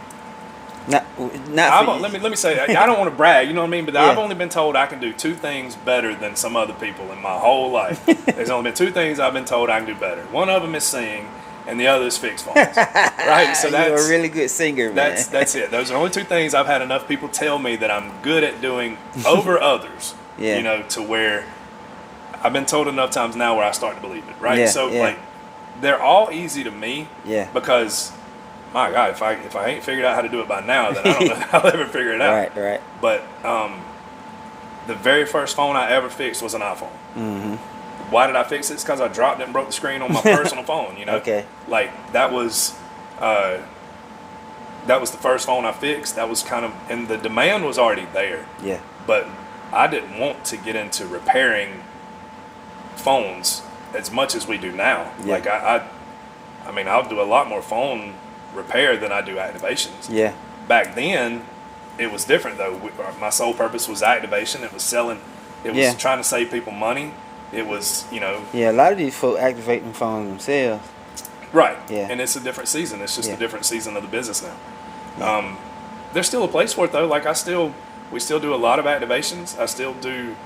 Not for you. let me say, I don't want to brag, you know what I mean? But Yeah. I've only been told I can do two things better than some other people in my whole life. There's only been two things I've been told I can do better. One of them is sing, and the other is fix phones. Right? So You're that's a really good singer, man. that's it. Those are the only two things I've had enough people tell me that I'm good at doing over others. Yeah. You know, to where I've been told enough times now where I start to believe it. Right? Yeah, So yeah. like they're all easy to me. Yeah. Because my God, if I ain't figured out how to do it by now, then I don't know how I'll ever figure it out. Right, right. But the very first phone I ever fixed was an iPhone. Mm-hmm. Why did I fix it? It's because I dropped it and broke the screen on my personal phone. You know, Okay. like that was the first phone I fixed. That was kind of, and the demand was already there. Yeah. But I didn't want to get into repairing phones as much as we do now. Yeah. Like I mean, I'll do a lot more phone repair than I do activations. Yeah. Back then, it was different though. My sole purpose was activation. It was selling. It was Yeah. trying to save people money. It was, you know, Yeah, a lot of these folk activate them phones themselves. right. Yeah. And it's a different season. It's just Yeah. a different season of the business now. There's still a place for it though. Like we still do a lot of activations. I still do,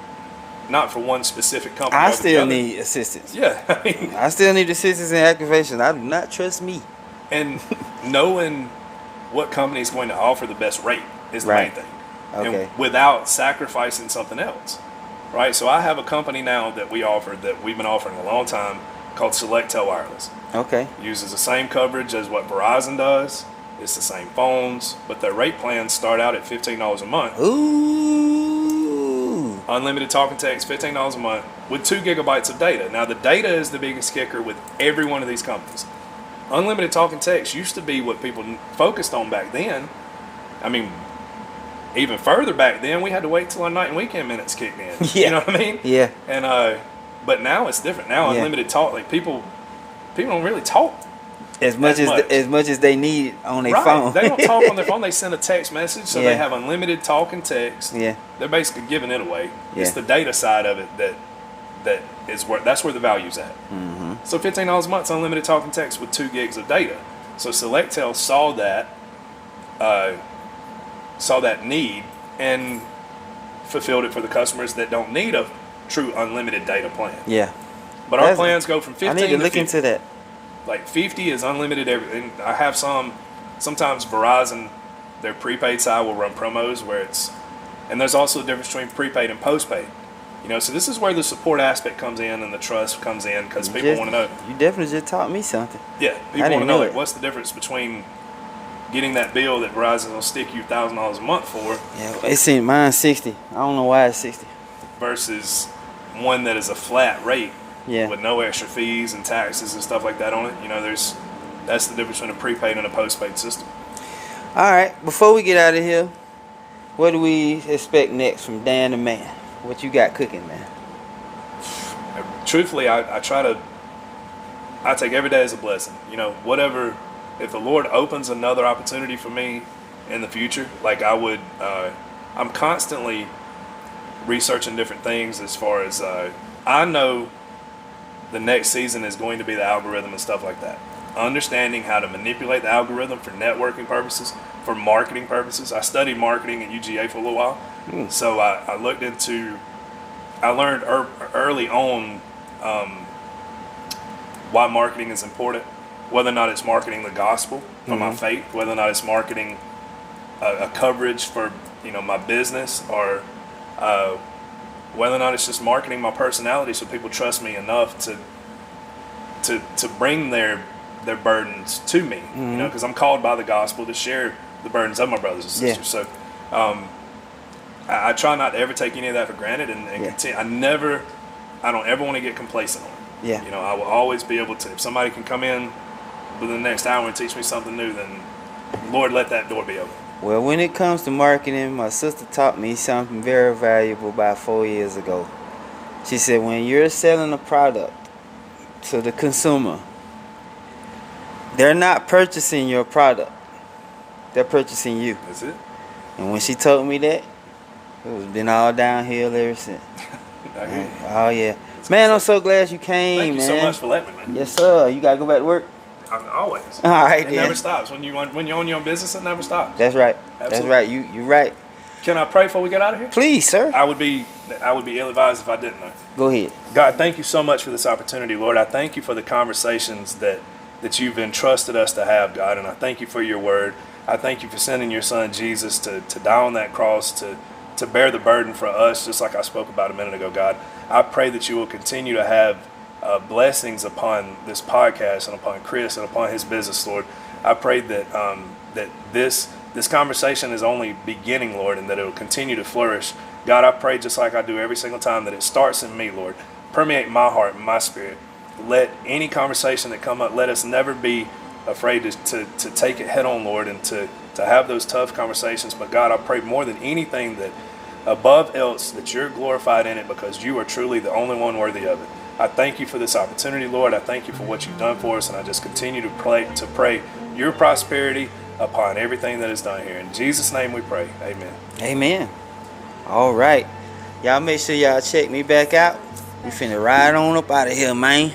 not for one specific company. I over the still other. need assistance. Yeah, I mean, I still need assistance in activation. I do not trust me. and knowing what company is going to offer the best rate is the Right. main thing. Okay. And without sacrificing something else. Right? So I have a company now that we've been offering a long time called Selectel Wireless. Okay. Uses the same coverage as what Verizon does. It's the same phones, but their rate plans start out at $15 a month. Ooh. Unlimited talk and text, $15 a month with 2 gigabytes of data. Now the data is the biggest kicker with every one of these companies. Unlimited talk and text used to be what people focused on back then. I mean, even further back then, we had to wait till our night and weekend minutes kicked in. Yeah. You know what I mean? Yeah. And but now it's different. Now Yeah. unlimited talk, like people don't really talk. As much As much. as much as they need on their Right? phone. They don't talk on their phone. They send a text message, so Yeah. they have unlimited talk and text. Yeah. They're basically giving it away. It's Yeah. the data side of it that's where the value's at. Mm-hmm. So $15 a month, unlimited talk and text with 2 gigs of data. So Selectel saw that need and fulfilled it for the customers that don't need a true unlimited data plan. Yeah. But our That's- plans go from 15 I need to look 50. into that. Like 50 is unlimited everything. I have sometimes Verizon, their prepaid side will run promos where and there's also a difference between prepaid and postpaid. You know, so this is where the support aspect comes in and the trust comes in because people want to know. You definitely just taught me something. Yeah, people didn't want to know know like it. what's the difference between getting that bill that Verizon will stick you $1,000 a month for Yeah, it seemed mine's 60. I don't know why it's 60. versus one that is a flat rate Yeah. with no extra fees and taxes and stuff like that on it. You know, that's the difference between a prepaid and a postpaid system. All right, before we get out of here, what do we expect next from Dan the Man? What you got cooking, man? Truthfully, I take every day as a blessing. You know, whatever, if the Lord opens another opportunity for me in the future, like I'm constantly researching different things as far as I know the next season is going to be the algorithm and stuff like that. understanding how to manipulate the algorithm for networking purposes, for marketing purposes. I studied marketing at UGA for a little while. So I looked into, I learned early on why marketing is important, whether or not it's marketing the gospel for my faith, whether or not it's marketing a coverage for, you know, my business, or whether or not it's just marketing my personality so people trust me enough to bring their burdens to me, you know, because I'm called by the gospel to share the burdens of my brothers and sisters. So I try not to ever take any of that for granted, and continue. I don't ever want to get complacent on it. Yeah. You know, I will always be able to, if somebody can come in within the next hour and teach me something new, then Lord, let that door be open. Well, when it comes to marketing, my sister taught me something very valuable about 4 years ago. She said, when you're selling a product to the consumer, they're not purchasing your product. They're purchasing you. That's it. And when she told me that, it's been all downhill ever since. Oh, yeah. Man, I'm so glad you came, Thank you man. so much for letting me, man. Yes, sir. You got to go back to work? Always. All right, It then. never stops. When you own your own business, it never stops. That's right. Absolutely. That's right. You're right. Can I pray before we get out of here? Please, sir. I would be ill-advised if I didn't know. Go ahead. God, thank you so much for this opportunity, Lord. I thank you for the conversations that you've entrusted us to have, God, and I thank you for your word. I thank you for sending your son, Jesus, to die on that cross, to bear the burden for us, just like I spoke about a minute ago, God. I pray that you will continue to have blessings upon this podcast and upon Chris and upon his business, Lord. I pray that that this conversation is only beginning, Lord, and that it will continue to flourish. God, I pray just like I do every single time that it starts in me, Lord. Permeate my heart and my spirit. Let any conversation that come up, let us never be afraid to take it head on, Lord, and to have those tough conversations. But God, I pray more than anything that above else that you're glorified in it, because you are truly the only one worthy of it. I thank you for this opportunity, Lord. I thank you for what you've done for us, and I just continue to pray your prosperity upon everything that is done here. In Jesus' name we pray. Amen. Amen. All right. Y'all make sure y'all check me back out. We finna ride on up out of here, man.